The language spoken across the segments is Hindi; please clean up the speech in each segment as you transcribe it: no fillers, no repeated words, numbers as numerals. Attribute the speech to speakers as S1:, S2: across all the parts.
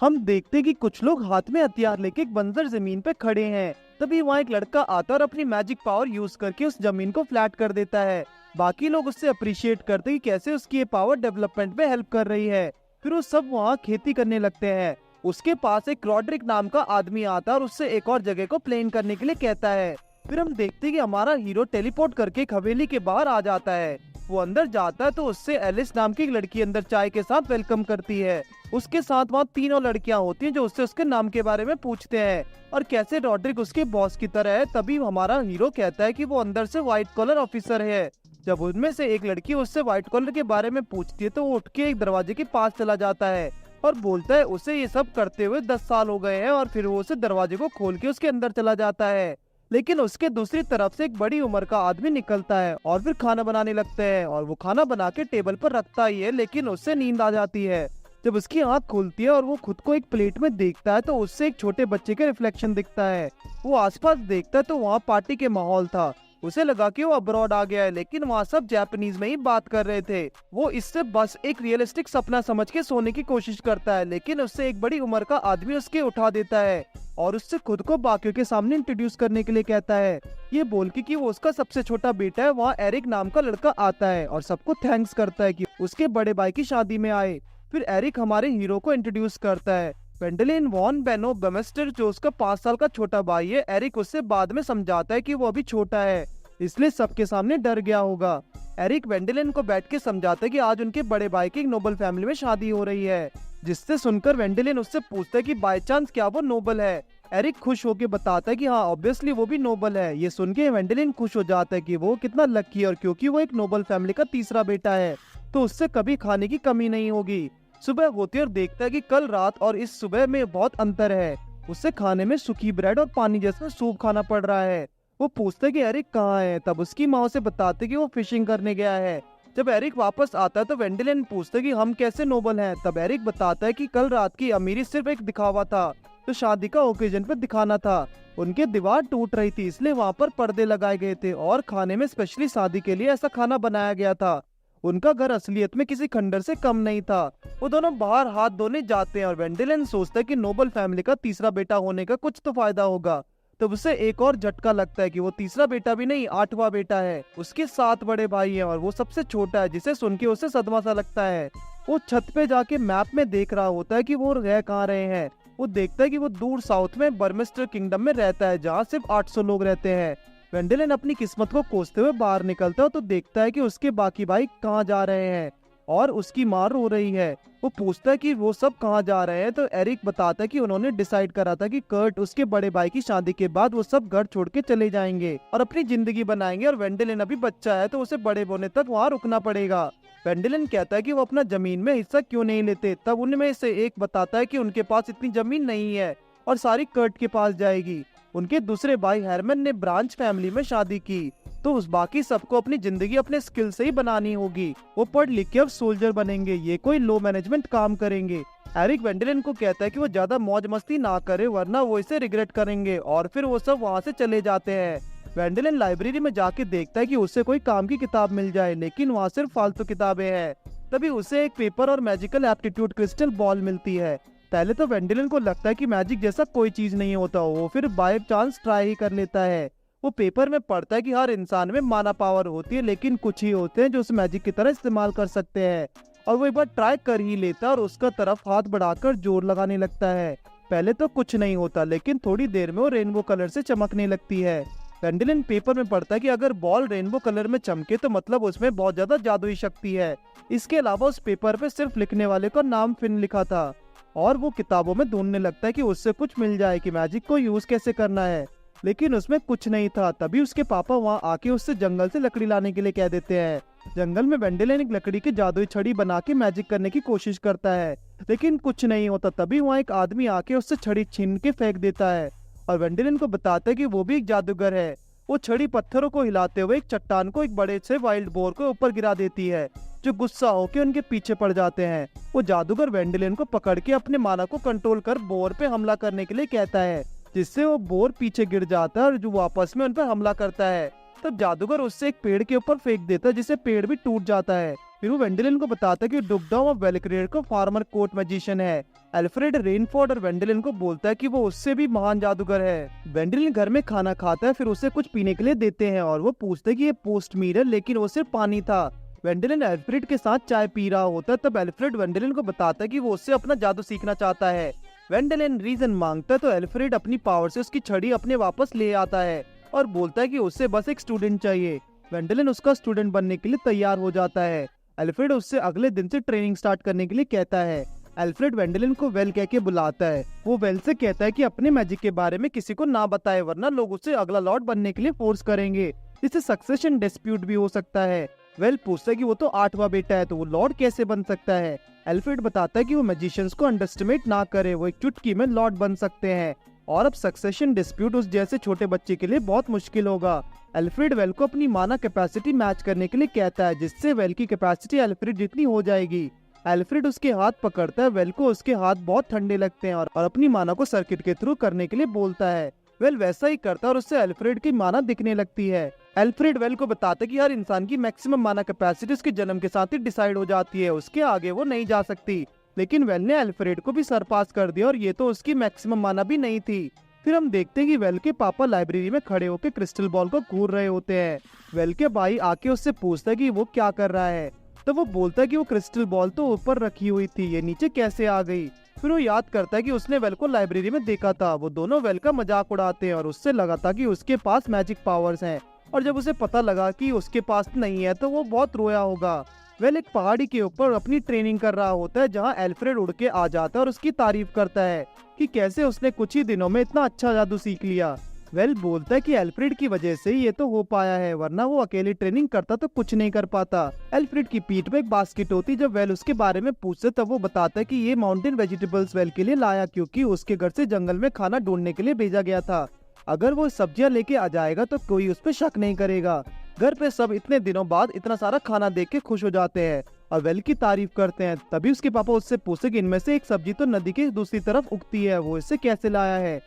S1: हम देखते कि कुछ लोग हाथ में हथियार लेके एक बंजर जमीन पे खड़े हैं। तभी वहाँ एक लड़का आता और अपनी मैजिक पावर यूज करके उस जमीन को फ्लैट कर देता है। बाकी लोग उससे अप्रिशिएट करते कि कैसे उसकी ये पावर डेवलपमेंट में हेल्प कर रही है। फिर वो सब वहाँ खेती करने लगते हैं। उसके पास एक रॉड्रिक नाम का आदमी आता है और उससे एक और जगह को प्लेन करने के लिए कहता है। फिर हम देखते कि हमारा हीरो टेलीपोर्ट करके एक हवेली के बाहर आ जाता है। वो अंदर जाता है तो उससे एलिस नाम की एक लड़की अंदर चाय के साथ वेलकम करती है। उसके साथ वहाँ तीनों लड़कियां होती हैं जो उससे उसके नाम के बारे में पूछते हैं और कैसे रॉड्रिक उसके बॉस की तरह है। तभी हमारा हीरो कहता है कि वो अंदर से व्हाइट कॉलर ऑफिसर है। जब उनमें से एक लड़की उससे व्हाइट कॉलर के बारे में पूछती है तो वो उठ के एक दरवाजे के पास चला जाता है और बोलता है उसे ये सब करते हुए 10 साल हो गए हैं। और फिर वो उसे दरवाजे को खोल के उसके अंदर चला जाता है। लेकिन उसके दूसरी तरफ से एक बड़ी उम्र का आदमी निकलता है और फिर खाना बनाने लगता है और वो खाना बना के टेबल पर रखता ही है, लेकिन उससे नींद आ जाती है। जब उसकी आंख खुलती है और वो खुद को एक प्लेट में देखता है तो उससे एक छोटे बच्चे का रिफ्लेक्शन दिखता है। वो आसपास देखता है तो वहाँ पार्टी के माहौल था। उसे लगा कि वो अब्रॉड आ गया है, लेकिन वहाँ सब जापानीज में ही बात कर रहे थे। वो इससे बस एक रियलिस्टिक सपना समझ के सोने की कोशिश करता है, लेकिन उससे एक बड़ी उम्र का आदमी उसके उठा देता है और उससे खुद को बाकियों के सामने इंट्रोड्यूस करने के लिए कहता है। ये बोल के कि वो उसका सबसे छोटा बेटा है। वहाँ एरिक नाम का लड़का आता है और सबको थैंक्स करता है कि उसके बड़े भाई की शादी में आए। फिर एरिक हमारे हीरो को इंट्रोड्यूस करता है, वेंडेलिन वॉन बेनो बेमेस्टर, जो उसका 5 साल का छोटा भाई है। एरिक उससे बाद में समझाता है कि वो अभी छोटा है, इसलिए सबके सामने डर गया होगा। एरिक वेंडेलिन को बैठ के समझाता है कि आज उनके बड़े भाई की एक नोबल फैमिली में शादी हो रही है, जिससे सुनकर वेंडेलिन उससे पूछता है कि बाय चांस क्या वो नोबल है। एरिक खुश होकर बताता है कि हाँ ऑब्वियसली वो भी नोबल है। ये सुन के वेंडेलिन खुश हो जाता है कि वो कितना लकी है, और क्योंकि वो एक नोबल फैमिली का तीसरा बेटा है तो उससे कभी खाने की कमी नहीं होगी। सुबह होती है और देखता है कि कल रात और इस सुबह में बहुत अंतर है। उससे खाने में सूखी ब्रेड और पानी जैसा सूप खाना पड़ रहा है। वो पूछता है कि एरिक कहाँ है। तब उसकी माँ उसे बताते कि वो फिशिंग करने गया है। जब एरिक वापस आता है तो वेंडेलिन पूछता है कि हम कैसे नोबल हैं। तब एरिक बताता है कि कल रात की अमीरी सिर्फ एक दिखावा था, तो शादी का ओकेजन पर दिखाना था। उनके दीवार टूट रही थी, इसलिए वहाँ पर पर्दे लगाए गए थे और खाने में स्पेशली शादी के लिए ऐसा खाना बनाया गया था। उनका घर असलियत में किसी खंडर से कम नहीं था। वो दोनों बाहर हाथ धोने जाते हैं और वेंडेलिन सोचता है कि नोबल फैमिली का तीसरा बेटा होने का कुछ तो फायदा होगा। तब उसे एक और झटका लगता है कि वो तीसरा बेटा भी नहीं, 8वां बेटा है। उसके 7 बड़े भाई हैं और वो सबसे छोटा है, जिसे सुन के उसे सदमा सा लगता है। वो छत पे जाके मैप में देख रहा होता है कि वो रह कहाँ रहे हैं। वो देखता है कि वो दूर साउथ में बर्मिस्टर किंगडम में रहता है, जहाँ सिर्फ 800 लोग रहते हैं। वेंडेलिन अपनी किस्मत को कोसते हुए बाहर निकलता है तो देखता है कि उसके बाकी भाई कहाँ जा रहे हैं और उसकी माँ रो रही है। वो पूछता है कि वो सब कहाँ जा रहे हैं तो एरिक बताता है कि उन्होंने डिसाइड करा था कि कर्ट उसके बड़े भाई की शादी के बाद वो सब घर छोड़ के चले जाएंगे और अपनी जिंदगी बनाएंगे, और वेंडेलिन अभी बच्चा है तो उसे बड़े होने तक वहाँ रुकना पड़ेगा। वेंडेलिन कहता है कि वो अपना जमीन में हिस्सा क्यों नहीं लेते। तब उनमें से एक बताता है कि उनके पास इतनी जमीन नहीं है और सारी कर्ट के पास जाएगी। उनके दूसरे भाई हेरमन ने ब्रांच फैमिली में शादी की, तो उस बाकी सबको अपनी जिंदगी अपने स्किल से ही बनानी होगी। वो पढ़ लिख के अब सोल्जर बनेंगे, ये कोई लो मैनेजमेंट काम करेंगे। एरिक वेंडेलिन को कहता है कि वो ज्यादा मौज मस्ती ना करे वरना वो इसे रिग्रेट करेंगे, और फिर वो सब वहाँ से चले जाते हैं। वेंडेलिन लाइब्रेरी में जाके देखता है कि उसे कोई काम की किताब मिल जाए, लेकिन वहाँ सिर्फ फालतू किताबें हैं। तभी उसे एक पेपर और मैजिकल एप्टीट्यूड क्रिस्टल बॉल मिलती है। पहले तो वेंडेलिन को लगता है कि मैजिक जैसा कोई चीज नहीं होता, वो फिर बाय चांस ट्राई ही कर लेता है। वो पेपर में पढ़ता है कि हर इंसान में माना पावर होती है, लेकिन कुछ ही होते हैं जो उस मैजिक की तरह इस्तेमाल कर सकते हैं। और वो एक बार ट्राई कर ही लेता है और उसका तरफ हाथ बढ़ाकर जोर लगाने लगता है। पहले तो कुछ नहीं होता, लेकिन थोड़ी देर में वो रेनबो कलर से चमकने लगती है। वेंडेलिन पेपर में पढ़ता है कि अगर बॉल रेनबो कलर में चमके तो मतलब उसमें बहुत ज्यादा जादुई शक्ति है। इसके अलावा उस पेपर पे सिर्फ लिखने वाले का नाम फिन लिखा था, और वो किताबों में ढूंढने लगता है कि उससे कुछ मिल जाए कि मैजिक को यूज कैसे करना है, लेकिन उसमें कुछ नहीं था। तभी उसके पापा वहाँ आके उससे जंगल से लकड़ी लाने के लिए कह देते हैं। जंगल में वेंडेलिन एक लकड़ी की जादुई छड़ी बना के मैजिक करने की कोशिश करता है, लेकिन कुछ नहीं होता। तभी वहाँ एक आदमी आके उससे छड़ी छीन के फेंक देता है और वेंडेलिन को बताता है कि वो भी एक जादूगर है। वो छड़ी पत्थरों को हिलाते हुए एक चट्टान को एक बड़े से वाइल्ड बोर को ऊपर गिरा देती है, जो गुस्सा होकर उनके पीछे पड़ जाते हैं। वो जादूगर वेंडेलिन को पकड़ के अपने माना को कंट्रोल कर बोर पे हमला करने के लिए कहता है, जिससे वो बोर पीछे गिर जाता है और जो वापस में उन पर हमला करता है। तब जादूगर उससे एक पेड़ के ऊपर फेंक देता है जिससे पेड़ भी टूट जाता है। फिर वो वेंडेलिन को बताता है कि डुगडाउम ऑफ वेलक्रिएट को फार्मर कोर्ट मैजिशियन है। एल्फ्रेड रेनफोर्ड और वेंडेलिन को बोलता है कि वो उससे भी महान जादूगर है। वेंडेलिन घर में खाना खाता है, फिर उसे कुछ पीने के लिए देते हैं और वो पूछते हैं कि ये पोस्ट मील है, लेकिन वो सिर्फ पानी था। वेंडेलिन एल्फ्रेड के साथ चाय पी रहा होता है, तब एल्फ्रेड वेंडेलिन को बताता है कि वो उससे अपना जादू सीखना चाहता है। वेंडेलिन रीजन मांगता है तो एल्फ्रेड अपनी पावर से उसकी छड़ी अपने वापस ले आता है और बोलता है कि उससे बस एक स्टूडेंट चाहिए। वेंडेलिन उसका स्टूडेंट बनने के लिए तैयार हो जाता है। एल्फ्रेड उससे अगले दिन से ट्रेनिंग स्टार्ट करने के लिए कहता है। एल्फ्रेड वेंडेलिन को वेल कह के बुलाता है। वो वेल से कहता है कि अपने मैजिक के बारे में किसी को ना बताए, वरना लोग उसे अगला लॉर्ड बनने के लिए फोर्स करेंगे, जिससे सक्सेशन डिस्प्यूट भी हो सकता है। वेल पूछता है कि वो तो 8वां बेटा है, तो वो लॉर्ड कैसे बन सकता है। एल्फ्रेड बताता है कि वो मैजिशियंस को अंडरस्टिमेट ना करे, वो एक चुटकी में लॉर्ड बन सकते हैं और अब सक्सेशन डिस्प्यूट उस जैसे छोटे बच्चे के लिए बहुत मुश्किल होगा। एल्फ्रेड वेल को अपनी माना कैपेसिटी मैच करने के लिए कहता है, जिससे वेल की कैपेसिटी एल्फ्रेड जितनी हो जाएगी। एल्फ्रेड उसके हाथ पकड़ता है। वेल को उसके हाथ बहुत ठंडे लगते हैं और अपनी माना को सर्किट के थ्रू करने के लिए बोलता है। वेल वैसा ही करता है और उससे एल्फ्रेड की माना दिखने लगती है। एल्फ्रेड वेल को बताता है कि हर इंसान की मैक्सिमम माना कैपेसिटी उसके जन्म के साथ ही डिसाइड हो जाती है, उसके आगे वो नहीं जा सकती। लेकिन वेल ने एल्फ्रेड को भी सरपास कर दिया और ये तो उसकी मैक्सिमम माना भी नहीं थी। फिर हम देखते हैं कि वेल के पापा लाइब्रेरी में खड़े होकर क्रिस्टल बॉल को घूर रहे होते हैं। वेल के भाई आके उससे पूछता है कि वो क्या कर रहा है, तो वो बोलता है कि वो क्रिस्टल बॉल तो ऊपर रखी हुई थी, ये नीचे कैसे आ गई। फिर वो याद करता है कि उसने वेल को लाइब्रेरी में देखा था। वो दोनों वेल का मजाक उड़ाते हैं और उससे लगा था कि उसके पास मैजिक पावर्स हैं, और जब उसे पता लगा कि उसके पास नहीं है तो वो बहुत रोया होगा। वेल एक पहाड़ी के ऊपर अपनी ट्रेनिंग कर रहा होता है, जहाँ एल्फ्रेड उड़ के आ जाता है और उसकी तारीफ करता है कि कैसे उसने कुछ ही दिनों में इतना अच्छा जादू सीख लिया। वेल बोलता है कि एल्फ्रेड की वजह से ये तो हो पाया है, वरना वो अकेले ट्रेनिंग करता तो कुछ नहीं कर पाता। एल्फ्रेड की पीठ पे एक बास्केट होती। जब वेल उसके बारे में पूछते तब वो बताता है कि ये माउंटेन वेजिटेबल्स वेल के लिए लाया, क्योंकि उसके घर से जंगल में खाना ढूंढने के लिए भेजा गया था। अगर वो सब्जियां लेके आ जाएगा तो कोई उस पर शक नहीं करेगा। घर पे सब इतने दिनों बाद इतना सारा खाना देख के खुश हो जाते हैं और वेल की तारीफ करते हैं। तभी उसके पापा उससे पूछते कि इनमें से एक सब्जी तो नदी के दूसरी तरफ उगती है, वो इससे कैसे लाया है।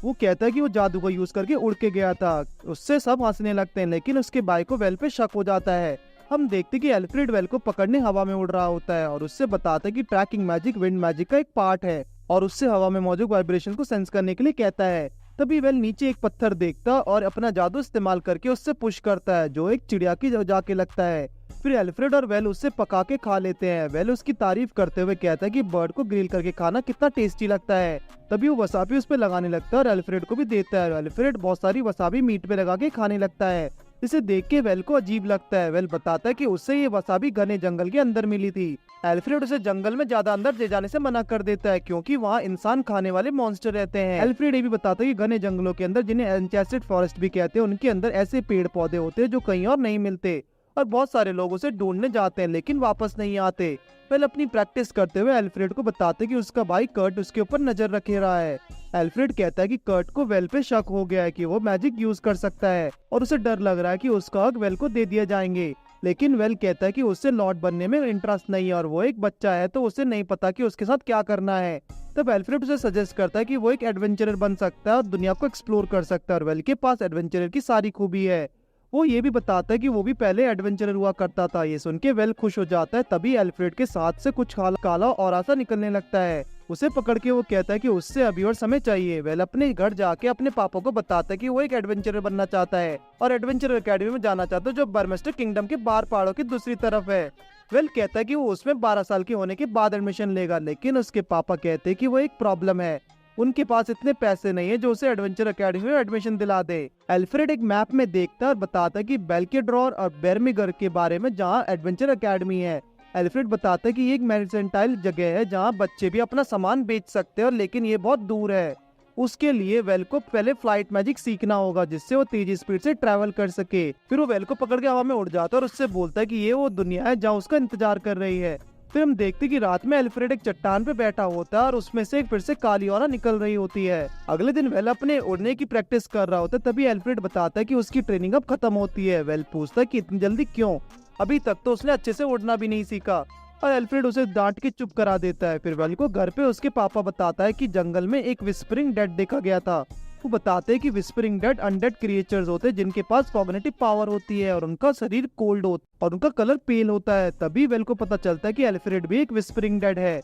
S1: वो कहता है कि वो जादू को यूज करके उड़ के गया था। उससे सब हंसने लगते हैं, लेकिन उसके भाई को वेल पे शक हो जाता है। हम देखते कि एल्फ्रेड वेल को पकड़ने हवा में उड़ रहा होता है और उससे बताता है कि ट्रैकिंग मैजिक विंड मैजिक का एक पार्ट है और उससे हवा में मौजूद वाइब्रेशन को सेंस करने के लिए कहता है। तभी वेल नीचे एक पत्थर देखता और अपना जादू इस्तेमाल करके उससे पुश करता है, जो एक चिड़िया की जाके लगता है। फिर एल्फ्रेड और वेल उससे पका के खा लेते हैं। वेल उसकी तारीफ करते हुए कहता है कि बर्ड को ग्रिल करके खाना कितना टेस्टी लगता है। तभी वो वसाबी उस पे लगाने लगता है और एल्फ्रेड को भी देता है। एल्फ्रेड बहुत सारी वसाबी मीट पे लगा के खाने लगता है। इसे देख के वेल को अजीब लगता है। वेल बताता है कि उससे ये वसाबी घने जंगल के अंदर मिली थी। एल्फ्रेड उसे जंगल में ज्यादा अंदर ले जाने से मना कर देता है, क्योंकि वहाँ इंसान खाने वाले मॉन्स्टर रहते हैं। एल्फ्रेड ये भी बताता है कि घने जंगलों के अंदर, जिन्हें एनचेस्टेड फॉरेस्ट भी कहते हैं, उनके अंदर ऐसे पेड़ पौधे होते हैं जो कहीं और नहीं मिलते और बहुत सारे लोग उसे ढूंढने जाते हैं लेकिन वापस नहीं आते। वेल अपनी प्रैक्टिस करते हुए एल्फ्रेड को बताते कि उसका भाई कर्ट उसके ऊपर नजर रखे रहा है। एल्फ्रेड कहता है कि कर्ट को वेल पे शक हो गया है कि वो मैजिक यूज कर सकता है और उसे डर लग रहा है कि उसका हक वेल को दे दिया जाएंगे। लेकिन वेल कहता है कि उससे लॉर्ड बनने में इंटरेस्ट नहीं है और वो एक बच्चा है, तो उसे नहीं पता कि उसके साथ क्या करना है। तब एल्फ्रेड उसे सजेस्ट करता है कि वो एक एडवेंचरर बन सकता है और दुनिया को एक्सप्लोर कर सकता है और वेल के पास एडवेंचरर की सारी खूबी है। वो ये भी बताता है कि वो भी पहले एडवेंचरर हुआ करता था। ये सुन के वेल खुश हो जाता है। तभी एल्फ्रेड के साथ से कुछ काला और आसा निकलने लगता है। उसे पकड़ के वो कहता है कि उससे अभी और समय चाहिए। वेल अपने घर जाके अपने पापा को बताता है कि वो एक एडवेंचरर बनना चाहता है और एडवेंचरर एकेडमी में जाना चाहता है, जो बर्मेस्टर किंगडम के बाहर पहाड़ों की दूसरी तरफ है। वेल कहता है कि वो उसमें 12 साल के होने के बाद एडमिशन लेगा, लेकिन उसके पापा कहते हैं कि वो एक प्रॉब्लम है, उनके पास इतने पैसे नहीं है जो उसे एडवेंचर एकेडमी में एडमिशन दिला दे। एल्फ्रेड एक मैप में देखता है और बताता है कि बेल्केड्रॉर और बेरमिगर के बारे में, जहाँ एडवेंचर एकेडमी है। एल्फ्रेड बताता है कि ये एक मर्केंटाइल जगह है जहाँ बच्चे भी अपना सामान बेच सकते हैं, और लेकिन ये बहुत दूर है। उसके लिए वेल को पहले फ्लाइट मैजिक सीखना होगा, जिससे वो तेजी स्पीड से ट्रैवल कर सके। फिर वो वेल को पकड़ के हवा में उड़ जाता है और उससे बोलता है कि ये वो दुनिया है जहाँ उसका इंतजार कर रही है। फिर हम देखते हैं कि रात में एल्फ्रेड एक चट्टान पे बैठा होता है और उसमें से फिर से काली औरा निकल रही होती है। अगले दिन वेल अपने उड़ने की प्रैक्टिस कर रहा होता है। तभी एल्फ्रेड बताता है कि उसकी ट्रेनिंग अब खत्म होती है। वेल पूछता है कि इतनी जल्दी क्यों, अभी तक तो उसने अच्छे से उड़ना भी नहीं सीखा, और एल्फ्रेड उसे डांट के चुप करा देता है। फिर वेल को घर पे उसके पापा बताता है कि जंगल में एक विस्परिंग डेड देखा गया था। वो बताते हैं कि विस्परिंग डेड अनडेड क्रिएचर्स होते हैं जिनके पास कॉग्निटिव पावर होती है और उनका शरीर कोल्ड होता है और उनका कलर पेल होता है। तभी वेल को पता चलता है कि एल्फ्रेड भी एक विस्परिंग डेड है।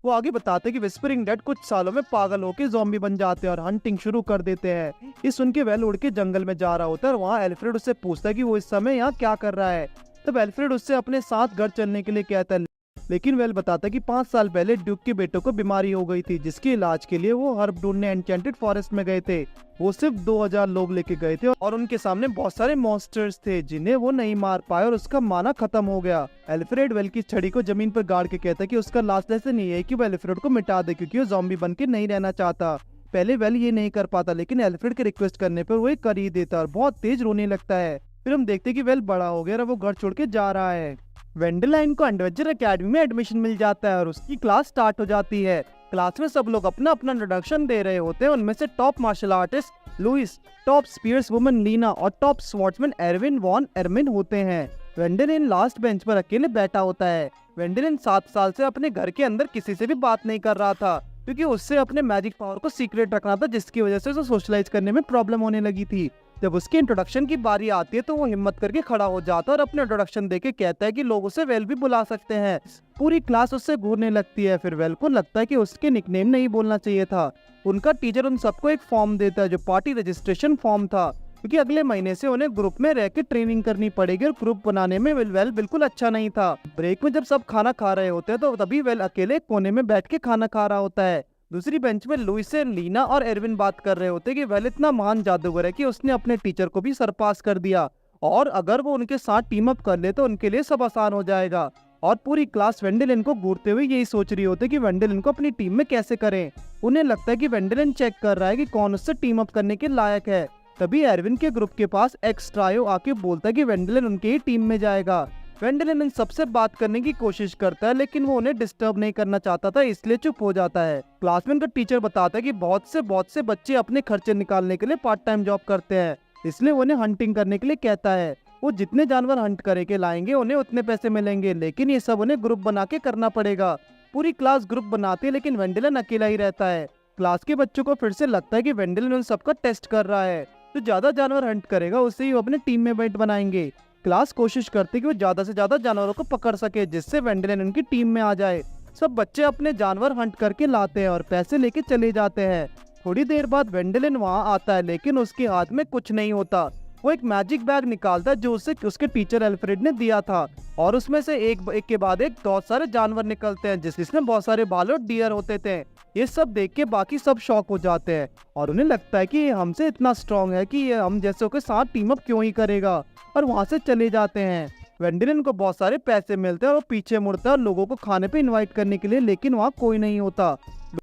S1: वो आगे बताते हैं कि विस्परिंग डेड कुछ सालों में पागल होकर ज़ॉम्बी बन जाते हैं और हंटिंग शुरू कर देते हैं। ये सुन के वेल उड़ के जंगल में जा रहा होता है और वहाँ एल्फ्रेड उससे पूछता है कि वो इस समय यहाँ क्या कर रहा है। तब एल्फ्रेड उससे अपने साथ घर चलने के लिए कहता है, लेकिन वेल बताता है कि 5 साल पहले ड्यूक के बेटों को बीमारी हो गई थी जिसके इलाज के लिए वो हर्ब ढूंढने एन्चेंटेड फॉरेस्ट में गए थे। वो सिर्फ 2000 लोग लेके गए थे और उनके सामने बहुत सारे मॉन्स्टर्स थे जिन्हें वो नहीं मार पाए और उसका माना खत्म हो गया। एल्फ्रेड वेल की छड़ी को जमीन पर गाड़ के कहता है कि उसका लास्ट लेसन ये है कि वो एल्फ्रेड को मिटा दे क्योंकि वो ज़ॉम्बी बन के नहीं रहना चाहता। पहले वेल ये नहीं कर पाता लेकिन एल्फ्रेड के रिक्वेस्ट करने पर वो ये कर ही देता और बहुत तेज रोने लगता है। फिर हम देखते हैं कि वेल बड़ा हो गया और वो घर छोड़ के जा रहा है। वेंडरलाइन को एडवेंचर एकेडमी में एडमिशन मिल जाता है और उसकी क्लास स्टार्ट हो जाती है। क्लास में सब लोग अपना अपना इंट्रोडक्शन दे रहे होते हैं। उनमें से top martial artist Louis, top spears woman Lina और top swordsman Erwin von Ermin होते हैं। वेंडरलाइन लास्ट बेंच पर अकेले बैठा होता है। वेंडरलाइन 7 साल से अपने घर के अंदर किसी से भी बात नहीं कर रहा था क्योंकि उससे अपने मैजिक पावर को सीक्रेट रखना था जिसकी वजह से उसे सोशलाइज करने में प्रॉब्लम होने लगी थी। जब उसके इंट्रोडक्शन की बारी आती है तो वो हिम्मत करके खड़ा हो जाता है और अपने इंट्रोडक्शन देके कहता है कि लोग उसे वेल भी बुला सकते हैं। पूरी क्लास उससे घूरने लगती है। फिर वेल को लगता है कि उसके निकनेम नहीं बोलना चाहिए था। उनका टीचर उन सबको एक फॉर्म देता है जो पार्टी रजिस्ट्रेशन फॉर्म था क्योंकि अगले महीने से उन्हें ग्रुप में रह के ट्रेनिंग करनी पड़ेगी और ग्रुप बनाने में वेल बिल्कुल अच्छा नहीं था। ब्रेक में जब सब खाना खा रहे होते हैं तो तभी वेल अकेले कोने में बैठ के खाना खा रहा होता है। दूसरी बेंच में लुइस से लीना और एरविन बात कर रहे होते कि वेल इतना महान जादूगर है कि उसने अपने टीचर को भी सरपास कर दिया और अगर वो उनके साथ टीम अप कर ले तो उनके लिए सब आसान हो जाएगा। और पूरी क्लास वेंडेलिन को घूरते हुए यही सोच रही होती कि वेंडेलिन को अपनी टीम में कैसे करें। उन्हें लगता है कि वेंडेलिन चेक कर रहा है कि कौन उससे टीम अप करने के लायक है। तभी एरविन के ग्रुप के पास एक्स्ट्रायो आके बोलता है कि वेंडेलिन उनके ही टीम में जाएगा। वेंडेलिन इन सबसे बात करने की कोशिश करता है लेकिन वो उन्हें डिस्टर्ब नहीं करना चाहता था इसलिए चुप हो जाता है। क्लास में उनका टीचर बताता है कि बहुत से बच्चे अपने खर्चे निकालने के लिए पार्ट टाइम जॉब करते हैं इसलिए उन्हें हंटिंग करने के लिए कहता है। वो जितने जानवर हंट करे के लाएंगे उन्हें उतने पैसे मिलेंगे लेकिन ये सब उन्हें ग्रुप बना के करना पड़ेगा। पूरी क्लास ग्रुप बनाती है लेकिन वेंडेलिन अकेला ही रहता है। क्लास के बच्चों को फिर से लगता है कि वेंडेलिन उन सबका टेस्ट कर रहा है। जो ज्यादा जानवर हंट करेगा उससे ही वो अपने टीम में मेट बनाएंगे। क्लास कोशिश करती कि वो ज्यादा से ज्यादा जानवरों को पकड़ सके जिससे वेंडेलिन उनकी टीम में आ जाए। सब बच्चे अपने जानवर हंट करके लाते हैं और पैसे लेके चले जाते हैं। थोड़ी देर बाद वेंडेलिन वहाँ आता है लेकिन उसके हाथ में कुछ नहीं होता। वो एक मैजिक बैग निकालता है जो उसे उसके टीचर एल्फ्रेड ने दिया था और उसमें से एक के बाद एक बहुत सारे जानवर निकलते हैं जिसमें बहुत सारे बाल और डियर होते थे। ये सब देख के बाकी सब शॉक हो जाते हैं और उन्हें लगता है कि ये हमसे इतना स्ट्रॉन्ग है कि ये हम जैसों के साथ टीम अप क्यों ही करेगा और वहाँ से चले जाते हैं। वेंडेलिन को बहुत सारे पैसे मिलते हैं और वो पीछे मुड़ता है और लोगों को खाने पे इनवाइट करने के लिए लेकिन वहाँ कोई नहीं होता।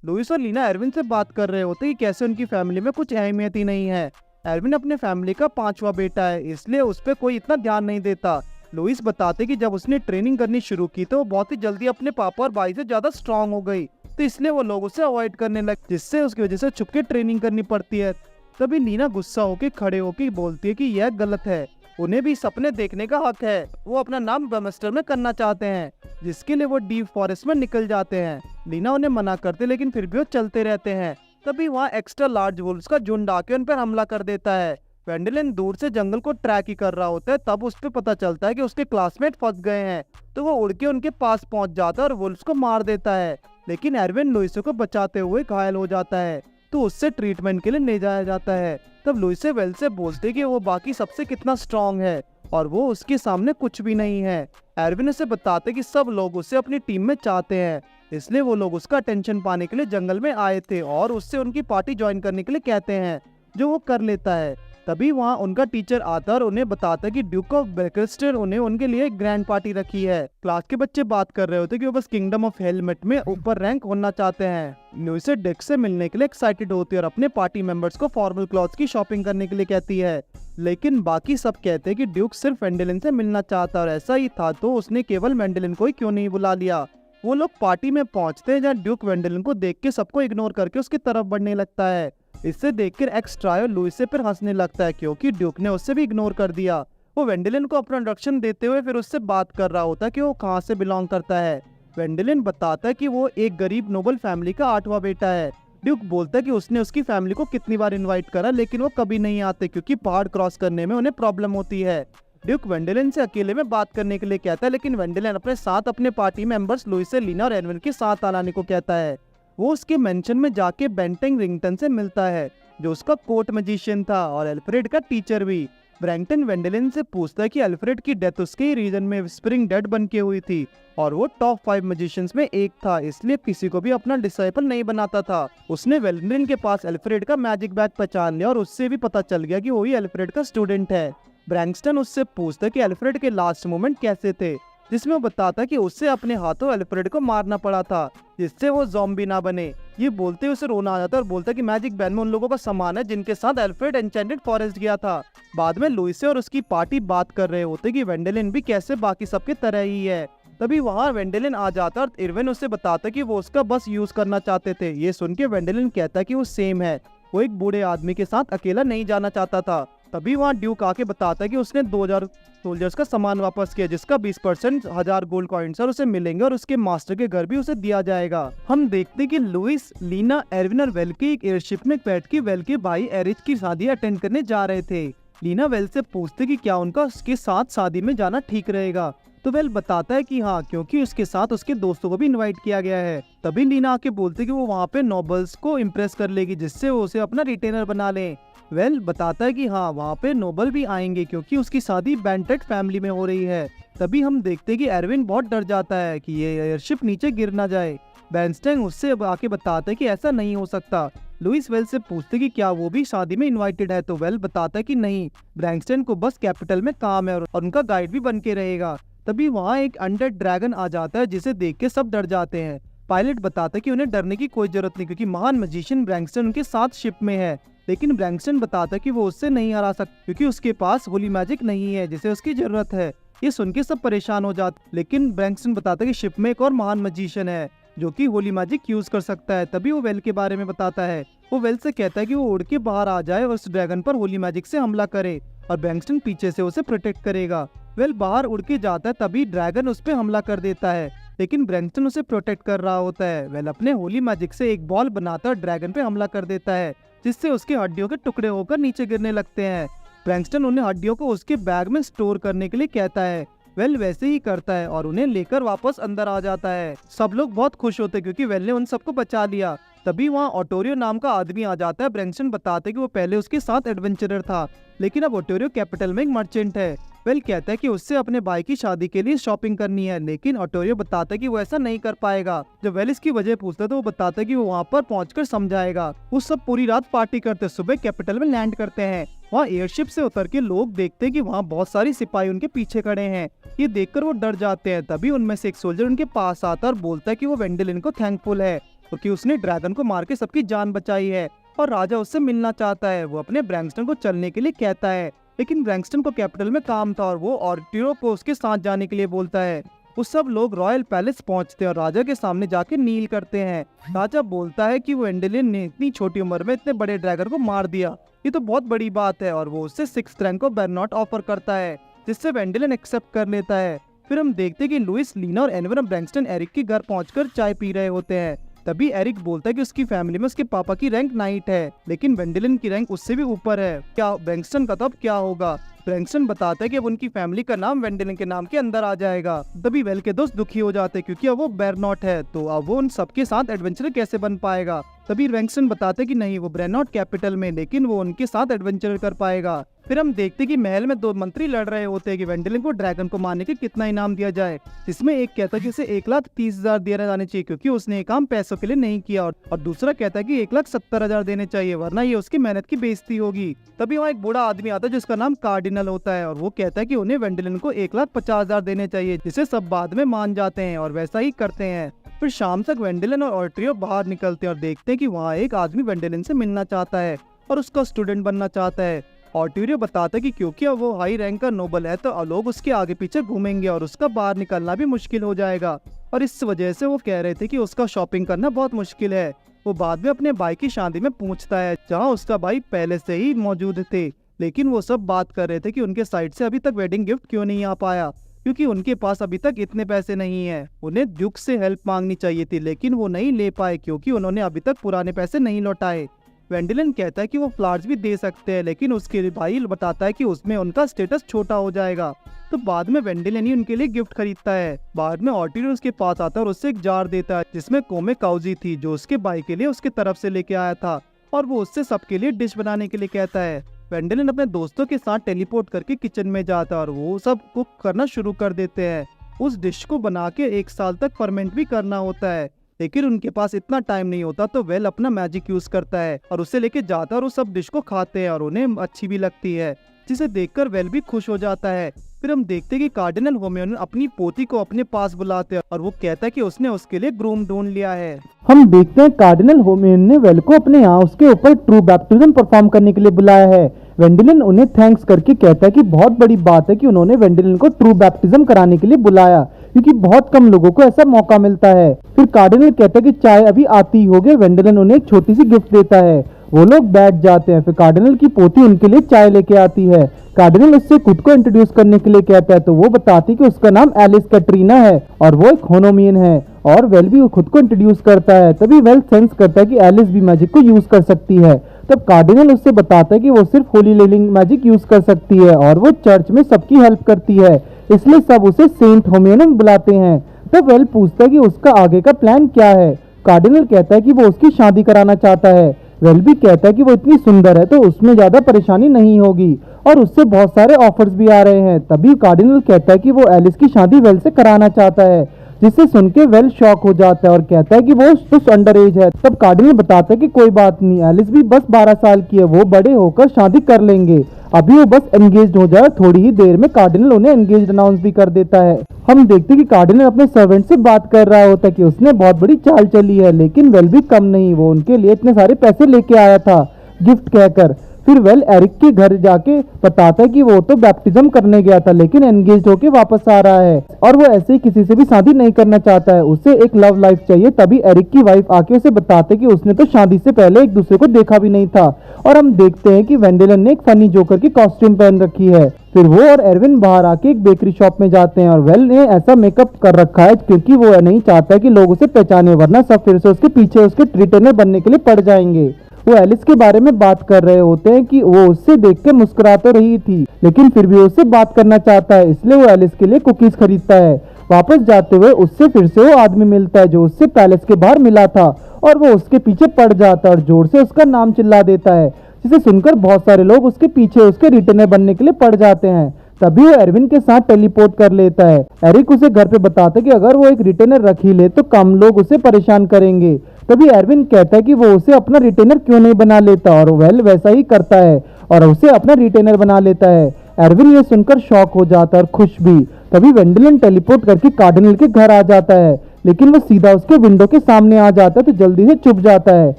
S1: लुइस और लीना एरविन से बात कर रहे होते कि कैसे उनकी फैमिली में कुछ अहमियत ही नहीं है। एरविन अपने फैमिली का 5वां बेटा है इसलिए उस पर कोई इतना ध्यान नहीं देता। लुइस बताते कि जब उसने ट्रेनिंग करनी शुरू की तो वो बहुत ही जल्दी अपने पापा और भाई से ज्यादा स्ट्रांग हो गई तो इसलिए वो लोग उसे अवॉइड करने लगे जिससे उसकी वजह से छुप के ट्रेनिंग करनी पड़ती है। तभी लीना गुस्सा होकर खड़े होकर बोलती है कि यह गलत है, उन्हें भी सपने देखने का हक है। वो अपना नाम बमस्टर में करना चाहते हैं जिसके लिए वो डीप फॉरेस्ट में निकल जाते हैं। लीना उन्हें मना करते लेकिन फिर भी वो चलते रहते हैं। तभी वहाँ एक्स्ट्रा लार्ज वुल्व्स का झुंड आके उन पर हमला कर देता है। वेंडेलिन दूर से जंगल को ट्रैक ही कर रहा होता है तब उस पर पता चलता है कि उसके क्लासमेट फंस गए हैं तो वो उड़ के उनके पास पहुंच जाता है और वुल्व्स को मार देता है लेकिन एरविन लुइस को बचाते हुए घायल हो जाता है तो उससे ट्रीटमेंट के लिए ले जाया जाता है। तब लुइस वेल से बोलते कि वो बाकी सबसे कितना स्ट्रांग है और वो उसके सामने कुछ भी नहीं है। एरविन उसे बताते कि सब लोग उसे अपनी टीम में चाहते हैं इसलिए वो लोग उसका अटेंशन पाने के लिए जंगल में आए थे और उससे उनकी पार्टी ज्वाइन करने के लिए कहते हैं जो वो कर लेता है। तभी वहाँ उनका टीचर आता और उन्हें बताता कि ड्यूक ऑफ ब्रेकस्टर उन्हें उनके लिए एक ग्रैंड पार्टी रखी है। क्लास के बच्चे बात कर रहे होते कि वो बस किंगडम ऑफ हेलमेट में ऊपर रैंक होना चाहते हैं। लुइस डेक से मिलने के लिए एक्साइटेड होती है और अपने पार्टी मेंबर्स को फॉर्मल क्लॉथ्स की शॉपिंग करने के लिए कहती है लेकिन बाकी सब कहते हैं कि ड्यूक सिर्फ वेंडेलिन से मिलना चाहता और ऐसा ही था तो उसने केवल वेंडेलिन को ही क्यों नहीं बुला लिया। वो लोग पार्टी में पहुंचते हैं जहाँ ड्यूक वेंडेलिन को देख के सबको इग्नोर करके उसकी तरफ बढ़ने लगता है। इससे देखकर एक्स्ट्रायो लुइस से फिर हंसने लगता है क्योंकि ड्यूक ने उससे भी इग्नोर कर दिया। वो वेंडेलिन को अपना इंट्रोडक्शन देते हुए फिर उससे बात कर रहा होता है कि वो कहाँ से बिलोंग करता है। वेंडेलिन बताता है कि वो एक गरीब नोबल फैमिली का 8वां बेटा है ड्यूक बोलता है कि उसने उसकी फैमिली को कितनी बार इनवाइट करा लेकिन वो कभी नहीं आते क्योंकि पहाड़ क्रॉस करने में उन्हें प्रॉब्लम होती है। ड्यूक वेंडेलिन से अकेले में बात करने के लिए कहता है लेकिन वेंडेलिन अपने साथ अपने पार्टी मेंबर्स लुइस से लीना और एडविन के साथ आने को कहता है। वो उसके मेंशन में जाके बेंटिंग रिंगटन से मिलता है जो उसका कोर्ट मैजिशियन था और एल्फ्रेड का टीचर भी। ब्रैंकटन वेंडेलिन से पूछता है कि एल्फ्रेड की डेथ उसके ही रीजन में स्प्रिंग डेड बन के हुई थी और वो टॉप 5 मैजिशियंस में एक था, इसलिए किसी को भी अपना डिसाइपल नहीं बनाता था। उसने वेंडेलिन के पास एल्फ्रेड का मैजिक बैग पहचान लिया और उससे भी पता चल गया कि वही एल्फ्रेड का स्टूडेंट है। ब्रैंकस्टन उससे पूछता है कि एल्फ्रेड के लास्ट मोमेंट कैसे थे, जिसमें वो बताता है कि उसे अपने हाथों एल्फ्रेड को मारना पड़ा था जिससे वो ज़ॉम्बी ना बने। ये बोलते हुए उसे रोना आ जाता है और बोलता है कि मैजिक बैग में उन लोगों का सामान है जिनके साथ एल्फ्रेड एन्चेंटेड फॉरेस्ट गया था। बाद में लुइस और उसकी पार्टी बात कर रहे होते कि वेंडेलिन भी कैसे बाकी सबके तरह ही है। तभी वहाँ वेंडेलिन आ जाता और इरविन उसे बताता कि वो उसका बस यूज करना चाहते थे। ये सुन के वेंडेलिन कहता कि वो सेम है, वो एक बूढ़े आदमी के साथ अकेला नहीं जाना चाहता था। तभी वहाँ ड्यूक आके बताता है कि उसने 2000 सोल्जर्स का सामान वापस किया जिसका 20% 1000 गोल्ड कॉइन्स उसे मिलेंगे और उसके मास्टर के घर भी उसे दिया जाएगा। हम देखते कि लुइस, लीना, एरविन और वेल की एक एयरशिप में बैठ के वेल के भाई एरिच की शादी अटेंड करने जा रहे थे। लीना वेल से पूछती कि क्या उनका उसके साथ शादी में जाना ठीक रहेगा, तो वेल बताता है कि हाँ, क्योंकि उसके साथ उसके दोस्तों को भी इनवाइट किया गया है। तभी लीना आके बोलती कि वो वहाँ पे नोबल्स को इम्प्रेस कर लेगी जिससे वो उसे अपना रिटेनर बना ले। वेल बताता है कि हाँ, वहाँ पे नोबल भी आएंगे क्योंकि उसकी शादी बेंटेड फैमिली में हो रही है। तभी हम देखते कि एरविन बहुत डर जाता है कि ये एयरशिप नीचे गिर ना जाए। बेंस्टेन उससे आके बताता है कि ऐसा नहीं हो सकता। लुइस वेल से पूछते कि क्या वो भी शादी में इनवाइटेड है, तो वेल बताता है कि नहीं, ब्रैंकस्टन को बस कैपिटल में काम है और उनका गाइड भी बन के रहेगा। तभी वहाँ एक अंडर ड्रैगन आ जाता है जिसे देख के सब डर जाते हैं। पायलट बताता है कि उन्हें डरने की कोई जरूरत नहीं क्योंकि महान मैजिशियन ब्रैंकस्टन उनके साथ शिप में है। लेकिन ब्रैंकस्टन बताता है कि वो उससे नहीं हरा सकता क्योंकि उसके पास होली मैजिक नहीं है जिसे उसकी जरूरत है। ये सुन के सब परेशान हो जाते, लेकिन ब्रैंकस्टन बताता है कि शिप में एक और महान मैजिशियन है जो कि होली मैजिक यूज कर सकता है। तभी वो वेल के बारे में बताता है। वो वेल से कहता है कि वो उड़ के बाहर आ जाए और उस ड्रैगन पर होली मैजिक से हमला करे और ब्रैंकस्टन पीछे से उसे प्रोटेक्ट करेगा। वेल बाहर उड़ के जाता है, तभी ड्रैगन उस पे हमला कर देता है लेकिन ब्रैंकस्टन उसे प्रोटेक्ट कर रहा होता है। वेल अपने होली मैजिक से एक बॉल बनाता है और ड्रैगन पे हमला कर देता है जिससे उसकी हड्डियों के टुकड़े होकर नीचे गिरने लगते हैं। ब्रैंकस्टन उन्हें हड्डियों को उसके बैग में स्टोर करने के लिए कहता है। वेल वैसे ही करता है और उन्हें लेकर वापस अंदर आ जाता है। सब लोग बहुत खुश होते हैं क्योंकि वेल ने उन सबको बचा लिया। तभी वहाँ ओटोरियो नाम का आदमी आ जाता है। ब्रैंकस्टन बताते हैं कि वो पहले उसके साथ एडवेंचरर था लेकिन अब ओटोरियो कैपिटल में एक मर्चेंट है। वेल कहता है कि उससे अपने भाई की शादी के लिए शॉपिंग करनी है, लेकिन ओटोरियो बताता है कि वो ऐसा नहीं कर पाएगा। जब वेल इसकी वजह पूछता है तो वो बताता है कि वो वहाँ पर पहुंचकर समझाएगा। वो सब पूरी रात पार्टी करते सुबह कैपिटल में लैंड करते हैं। वहाँ एयरशिप से उतर के लोग देखते हैं कि वहाँ बहुत सारी सिपाही उनके पीछे खड़े हैं। ये देखकर वो डर जाते हैं। तभी उनमें से एक सोल्जर उनके पास आता है और बोलता है कि वो वेंडेलिन को थैंकफुल है क्योंकि उसने ड्रैगन को मार के सबकी जान बचाई है और राजा उससे मिलना चाहता है। वो अपने ब्रैंकस्टन को चलने के लिए कहता है लेकिन ब्रैंकस्टन को कैपिटल में काम था और वो ओटोरियो को उसके साथ जाने के लिए बोलता है। वो सब लोग रॉयल पैलेस पहुंचते हैं और राजा के सामने जाके नील करते हैं। राजा बोलता है कि वो वेंडेलिन ने इतनी छोटी उम्र में इतने बड़े ड्रैगन को मार दिया, ये तो बहुत बड़ी बात है, और वो उससे 6th रैंक को बर्नआउट ऑफर करता है जिससे वेंडेलिन एक्सेप्ट कर लेता है। फिर हम देखते हैं कि लुइस, लीना और एनवर ब्रैंकस्टन एरिक के घर पहुंचकर चाय पी रहे होते हैं। तभी एरिक बोलता है कि उसकी फैमिली में उसके पापा की रैंक नाइट है लेकिन वेंडेलिन की रैंक उससे भी ऊपर है। क्या ब्रैंकस्टन का तो अब क्या होगा? ब्रैंकस्टन बताता है कि अब उनकी फैमिली का नाम वेंडेलिन के नाम के अंदर आ जाएगा। तभी वेल के दोस्त दुखी हो जाते हैं क्योंकि अब वो बर्नआउट है, तो अब वो उन सबके साथ एडवेंचर कैसे बन पाएगा। तभी ब्रैंकस्टन बताते कि नहीं, वो बर्नआउट कैपिटल में, लेकिन वो उनके साथ एडवेंचर कर पाएगा। फिर हम देखते कि महल में 2 मंत्री लड़ रहे होते हैं कि वेंडेलिन को ड्रैगन को मारने के कितना इनाम दिया जाए, जिसमें एक कहता है कि उसे 1,30,000 दिया जाने चाहिए क्योंकि उसने ये काम पैसों के लिए नहीं किया, और दूसरा कहता है कि 1,70,000 देने चाहिए वरना ये उसकी मेहनत की बेइज्जती होगी। तभी वहाँ एक बूढ़ा आदमी आता है जिसका नाम कार्डिनल होता है और वो कहता है कि उन्हें वेंडेलिन को 1,50,000 देने चाहिए, जिसे सब बाद में मान जाते हैं और वैसा ही करते हैं। फिर शाम तक वेंडेलिन और ओटोरियो बाहर निकलते हैं और देखते हैं कि वहाँ एक आदमी वेंडेलिन से मिलना चाहता है और उसका स्टूडेंट बनना चाहता है। ओटोरियो बताता है कि क्योंकि अब वो हाई रैंक का नोबल है तो लोग उसके आगे पीछे घूमेंगे और उसका बाहर निकलना भी मुश्किल हो जाएगा, और इस वजह से वो कह रहे थे कि उसका शॉपिंग करना बहुत मुश्किल है। वो बाद में अपने भाई की शादी में पूछता है जहाँ उसका भाई पहले से ही मौजूद थे, लेकिन वो सब बात कर रहे थे कि उनके साइड से अभी तक वेडिंग गिफ्ट क्यों नहीं आ पाया। क्योंकि उनके पास अभी तक इतने पैसे नहीं है। उन्हें ड्यूक से हेल्प मांगनी चाहिए थी, लेकिन वो नहीं ले पाए क्योंकि उन्होंने अभी तक पुराने पैसे नहीं लौटाए। वेंडिलन कहता है कि वो फ्लावर्स भी दे सकते हैं, लेकिन उसके भाई बताता है कि उसमें उनका स्टेटस छोटा हो जाएगा। तो बाद में वेंडिलन ही उनके लिए गिफ्ट खरीदता है। बाद में ऑर्टिन उसके पास आता है और उससे एक जार देता है जिसमें कोमे काउजी थी, जो उसके भाई के लिए उसके तरफ से लेके आया था, और वो उससे सबके लिए डिश बनाने के लिए कहता है। वेंडिलन अपने दोस्तों के साथ टेलीपोर्ट करके किचन में जाता है और वो सब कुक करना शुरू कर देते हैं। उस डिश को बना के 1 साल तक फर्मेंट भी करना होता है, लेकिन उनके पास इतना टाइम नहीं होता, तो वेल अपना मैजिक यूज करता है और उसे लेके जाता है और वो सब डिश को खाते हैं और उन्हें अच्छी भी लगती है, जिसे देखकर वेल भी खुश हो जाता है। फिर हम देखते हैं कि कार्डिनल होम्योन अपनी पोती को अपने पास बुलाते हैं और वो कहता है कि उसने उसके लिए ग्रूम ढूंढ लिया है।
S2: हम देखते हैं कार्डिनल होम्योन ने वेल को अपने यहाँ उसके ऊपर ट्रू बैप्टिज्म परफॉर्म करने के लिए बुलाया है। वेंडिलन उन्हें थैंक्स करके कहता है कि बहुत बड़ी बात है कि उन्होंने वेंडिलन को ट्रू बैप्टिज्म कराने के लिए बुलाया, क्योंकि बहुत कम लोगों को ऐसा मौका मिलता है। फिर कार्डिनल कहता है कि चाय अभी आती ही होगी। वेंडिलन उन्हें एक छोटी सी गिफ्ट देता है। वो लोग बैठ जाते हैं। फिर कार्डिनल की पोती उनके लिए चाय लेके आती है। कार्डिनल उससे खुद को इंट्रोड्यूस करने के लिए कहता है, तो वो बताती कि उसका नाम एलिस कैटरीना है और वो एक होनोमियन है, और वेल भी खुद को इंट्रोड्यूस करता है। तभी वेल सेंस करता है कि एलिस भी मैजिक को यूज कर सकती है। तब कार्डिनल उससे बताता है कि वो सिर्फ होली लेलिंग मैजिक यूज कर सकती है और वो चर्च में सबकी हेल्प करती है, इसलिए सब उसे सेंट होम्योन बुलाते हैं। तब वेल पूछता है कि उसका आगे का प्लान क्या है। कार्डिनल कहता है कि वो उसकी शादी कराना चाहता है। वेल भी कहता है कि वो इतनी सुंदर है तो उसमें ज्यादा परेशानी नहीं होगी, और उससे बहुत सारे ऑफर्स भी आ रहे हैं। तभी कार्डिनल कहता है कि वो एलिस की शादी वेल से कराना चाहता है, जिसे सुन के वेल शॉक हो जाता है और कहता है कि वो तो अंडर एज है। तब कार्डिनल बताता है कि कोई बात नहीं, एलिस भी बस 12 साल की है, वो बड़े होकर शादी कर लेंगे, अभी वो बस एंगेज हो जाए। थोड़ी ही देर में कार्डिनल उन्हें एंगेज अनाउंस भी कर देता है। हम देखते हैं कि कार्डिनल अपने सर्वेंट से बात कर रहा होता है कि उसने बहुत बड़ी चाल चली है, लेकिन वेल भी कम नहीं, वो उनके लिए इतने सारे पैसे लेके आया था गिफ्ट कहकर। फिर वेल एरिक के घर जाके बताता है कि वो तो बैप्टिज्म करने गया था, लेकिन एंगेज होके वापस आ रहा है और वो ऐसे ही किसी से भी शादी नहीं करना चाहता है, उसे एक लव लाइफ चाहिए। तभी एरिक की वाइफ आके उसे बताते कि उसने तो शादी से पहले एक दूसरे को देखा भी नहीं था। और हम देखते हैं कि वेंडिलन ने एक फनी जोकर की कॉस्ट्यूम पहन रखी है। फिर वो और एरविन बाहर आके एक बेकरी शॉप में जाते हैं और वेल ने ऐसा मेकअप कर रखा है क्योंकि वो नहीं चाहता कि लोग उसे पहचाने, वरना सब फिर से उसके पीछे उसके रिटेनर बनने के लिए पड़ जाएंगे। वो एलिस के बारे में बात कर रहे होते हैं कि वो उससे देख के मुस्कुरा तो रही थी, लेकिन फिर भी उससे बात करना चाहता है, इसलिए वो एलिस के लिए कुकीज खरीदता है। वापस जाते हुए उससे फिर से वो आदमी मिलता है जो उससे पैलेस के बाहर मिला था, और वो उसके पीछे पड़ जाता है और जोर से उसका नाम चिल्ला देता है, जिसे सुनकर बहुत सारे लोग उसके पीछे उसके रिटेनर बनने के लिए पड़ जाते हैं। तभी वो एरविन के साथ टेलीपोर्ट कर लेता है। एरिक उसे घर पे बताता है कि अगर वो एक रिटेनर रख ही ले तो कम लोग उसे परेशान करेंगे। तभी एरविन कहता है कि वो उसे अपना रिटेनर क्यों नहीं बना लेता, और वेल वैसा ही करता है और उसे अपना रिटेनर बना लेता है। एरविन ये सुनकर शॉक हो जाता है और खुश भी। तभी वेंडिलन टेलीपोर्ट करके कार्डिनल के घर आ जाता है, लेकिन वो सीधा उसके विंडो के सामने आ जाता है तो जल्दी से छुप जाता है।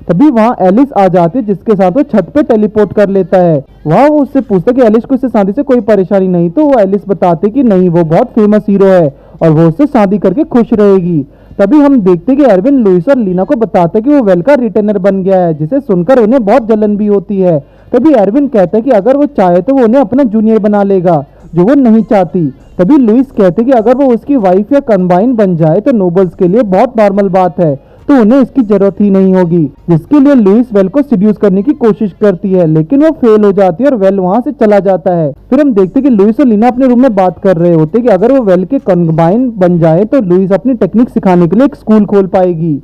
S2: तभी वहाँ एलिस आ जाती है, जिसके साथ वो छत पे टेलीपोर्ट कर लेता है। वहाँ वो उससे पूछता है कि एलिस को इससे शादी से कोई परेशानी नहीं, तो वो एलिस बताते कि नहीं, वो बहुत फेमस हीरो है और वो उससे शादी करके खुश रहेगी। तभी हम देखते कि एरविन लुइस और लीना को बताता है कि वो वेल का रिटेनर बन गया है, जिसे सुनकर उन्हें बहुत जलन भी होती है। तभी एरविन कहता है कि अगर वो चाहे तो वो उन्हें अपना जूनियर बना लेगा, जो वो नहीं चाहती। तभी लुइस कहते कि अगर वो उसकी वाइफ या कंबाइन बन जाए तो नोबल्स के लिए बहुत नॉर्मल बात है, तो उन्हें इसकी जरूरत ही नहीं होगी। जिसके लिए लुइस वेल को सिड्यूस करने की कोशिश करती है, लेकिन वो फेल हो जाती है और वेल वहां से चला जाता है। फिर हम देखते कि लुइस और लीना अपने रूम में बात कर रहे होते कि अगर वो वेल के कंबाइन बन जाए तो लुइस अपनी टेक्निक सिखाने के लिए एक स्कूल खोल पाएगी।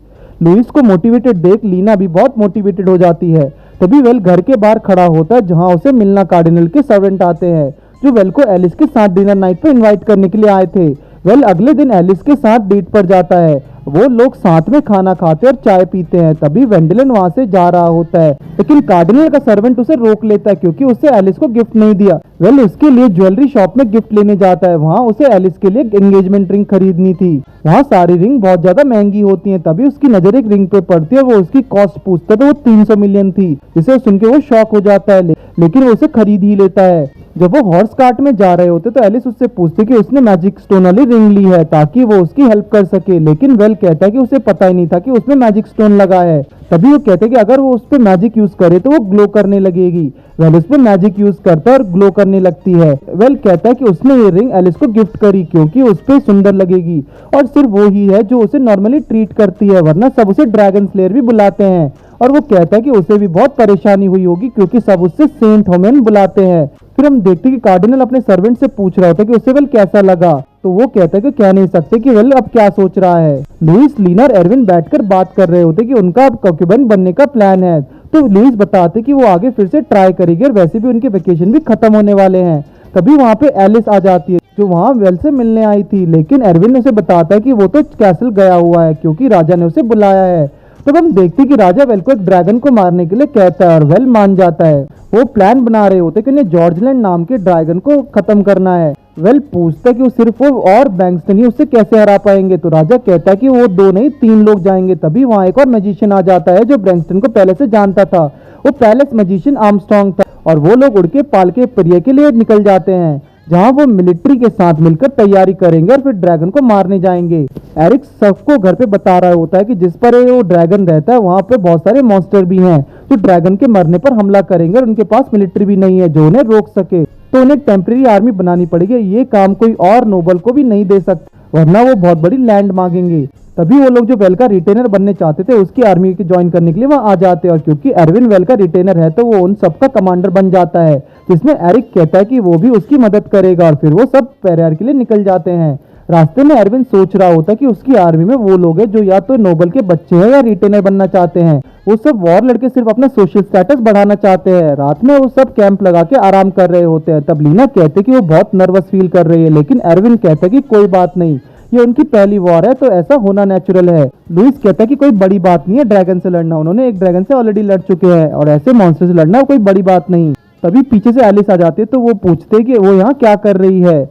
S2: लुइस को मोटिवेटेड देख लीना भी बहुत मोटिवेटेड हो जाती है। तभी वेल घर के बाहर खड़ा होता है, जहां उसे मिलना कार्डिनल के सर्वेंट आते हैं, जो वेल को एलिस के साथ डिनर नाइट पर इनवाइट करने के लिए आए थे। वेल अगले दिन एलिस के साथ डेट पर जाता है। वो लोग साथ में खाना खाते और चाय पीते हैं। तभी वेंडिलन वहां से जा रहा होता है, लेकिन कार्डिनल का सर्वेंट उसे रोक लेता है क्योंकि उसे एलिस को गिफ्ट नहीं दिया। वेल उसके लिए ज्वेलरी शॉप में गिफ्ट लेने जाता है। वहां उसे एलिस के लिए एंगेजमेंट रिंग खरीदनी थी। वहां सारी रिंग बहुत ज्यादा महंगी होती है। तभी उसकी नजर एक रिंग पे पड़ती है, वो उसकी कॉस्ट पूछता है तो वो 300 मिलियन थी, जिसे सुन के वो शॉक हो जाता है, लेकिन वो उसे खरीद ही लेता है। जब वो हॉर्स कार्ट में जा रहे होते तो एलिस उससे पूछती कि उसने मैजिक स्टोन वाली रिंग ली है ताकि वो उसकी हेल्प कर सके, लेकिन वेल कहता है कि उसे पता ही नहीं था कि उसमें मैजिक स्टोन लगा है। तभी वो कहते हैं कि अगर वो उस पर मैजिक यूज करे तो वो ग्लो करने लगेगी। वेल उस पर मैजिक यूज करता है और ग्लो करने लगती है। वेल कहता है कि उसने ये रिंग एलिस को गिफ्ट करी क्योंकि उस पर सुंदर लगेगी और सिर्फ वो ही है जो उसे नॉर्मली ट्रीट करती है, वरना सब उसे ड्रैगन स्लेयर भी बुलाते हैं। और वो कहता है कि उसे भी बहुत परेशानी हुई होगी क्योंकि सब उससे सेंट होमेन बुलाते हैं। फिर हम देखते हैं कि कार्डिनल अपने सर्वेंट से पूछ रहा होता है कि उसे वेल कैसा लगा, तो वो कहता है कि कह नहीं सकते कि वेल अब क्या सोच रहा है। लुइस, लीना और एरविन बैठकर बात कर रहे होते कि उनका अब कॉन्क्यूबेन बनने का प्लान है। तो लुइस बताते कि वो आगे फिर से ट्राई करेगी और वैसे भी उनके वेकेशन भी खत्म होने वाले हैं। तभी वहाँ पे एलिस आ जाती है जो वहाँ वेल से मिलने आई थी, लेकिन एरविन उसे बताता है कि वो तो कैसल गया हुआ है क्योंकि राजा ने उसे बुलाया है। तब हम देखते हैं कि राजा वेल को एक ड्रैगन को मारने के लिए कहता है और वेल मान जाता है। वो प्लान बना रहे होते कि उन्हें जॉर्जलैंड नाम के ड्रैगन को खत्म करना है। वेल पूछता है कि वो सिर्फ वो और बैंक्सटन ही उससे कैसे हरा पाएंगे, तो राजा कहता है कि वो 2 नहीं 3 लोग जाएंगे। तभी वहाँ एक और मैजिशियन आ जाता है जो ब्रैंक्सटन को पहले से जानता था। वो पैलेस मैजिशियन आर्मस्ट्रांग था और वो लोग उड़ के पालके परिये के लिए निकल जाते हैं जहां वो मिलिट्री के साथ मिलकर तैयारी करेंगे और फिर ड्रैगन को मारने जाएंगे। एरिक सबको घर पे बता रहा होता है कि जिस पर वो ड्रैगन रहता है वहां पे बहुत सारे मॉन्स्टर भी हैं जो ड्रैगन के मरने पर हमला करेंगे और उनके पास मिलिट्री भी नहीं है जो उन्हें रोक सके, तो उन्हें टेम्परेरी आर्मी बनानी पड़ेगी। ये काम कोई और नोबल को भी नहीं दे सकता वरना वो बहुत बड़ी लैंड मांगेंगे। तभी वो लोग जो वेल का रिटेनर बनने चाहते थे उसकी आर्मी के ज्वाइन करने के लिए वहां आ जाते हैं और क्योंकि एरविन वेल का रिटेनर है तो वो उन सबका कमांडर बन जाता है, जिसमें एरिक कहता है कि वो भी उसकी मदद करेगा और फिर वो सब पैरियर के लिए निकल जाते हैं। रास्ते में एरविन सोच रहा होता है कि उसकी आर्मी में वो लोग हैं जो या तो नोबल के बच्चे हैं या रिटेनर बनना चाहते हैं। वो सब वॉर लड़के सिर्फ अपना सोशल स्टेटस बढ़ाना चाहते हैं। रात में वो सब कैंप लगा के आराम कर रहे होते हैं। तब लीना कहते कि वो बहुत नर्वस फील कर रही है, लेकिन एरविन कहता है कि कोई बात नहीं, ये उनकी पहली वॉर है तो ऐसा होना नेचुरल है। लुइस कहता है कि कोई बड़ी बात नहीं है ड्रैगन से लड़ना, उन्होंने एक ड्रैगन से ऑलरेडी लड़ चुके हैं और ऐसे मॉन्स्टर से लड़ना कोई बड़ी बात नहीं। तभी पीछे से एलिस आ जाती है तो वो पूछते कि वो यहाँ क्या कर रही है,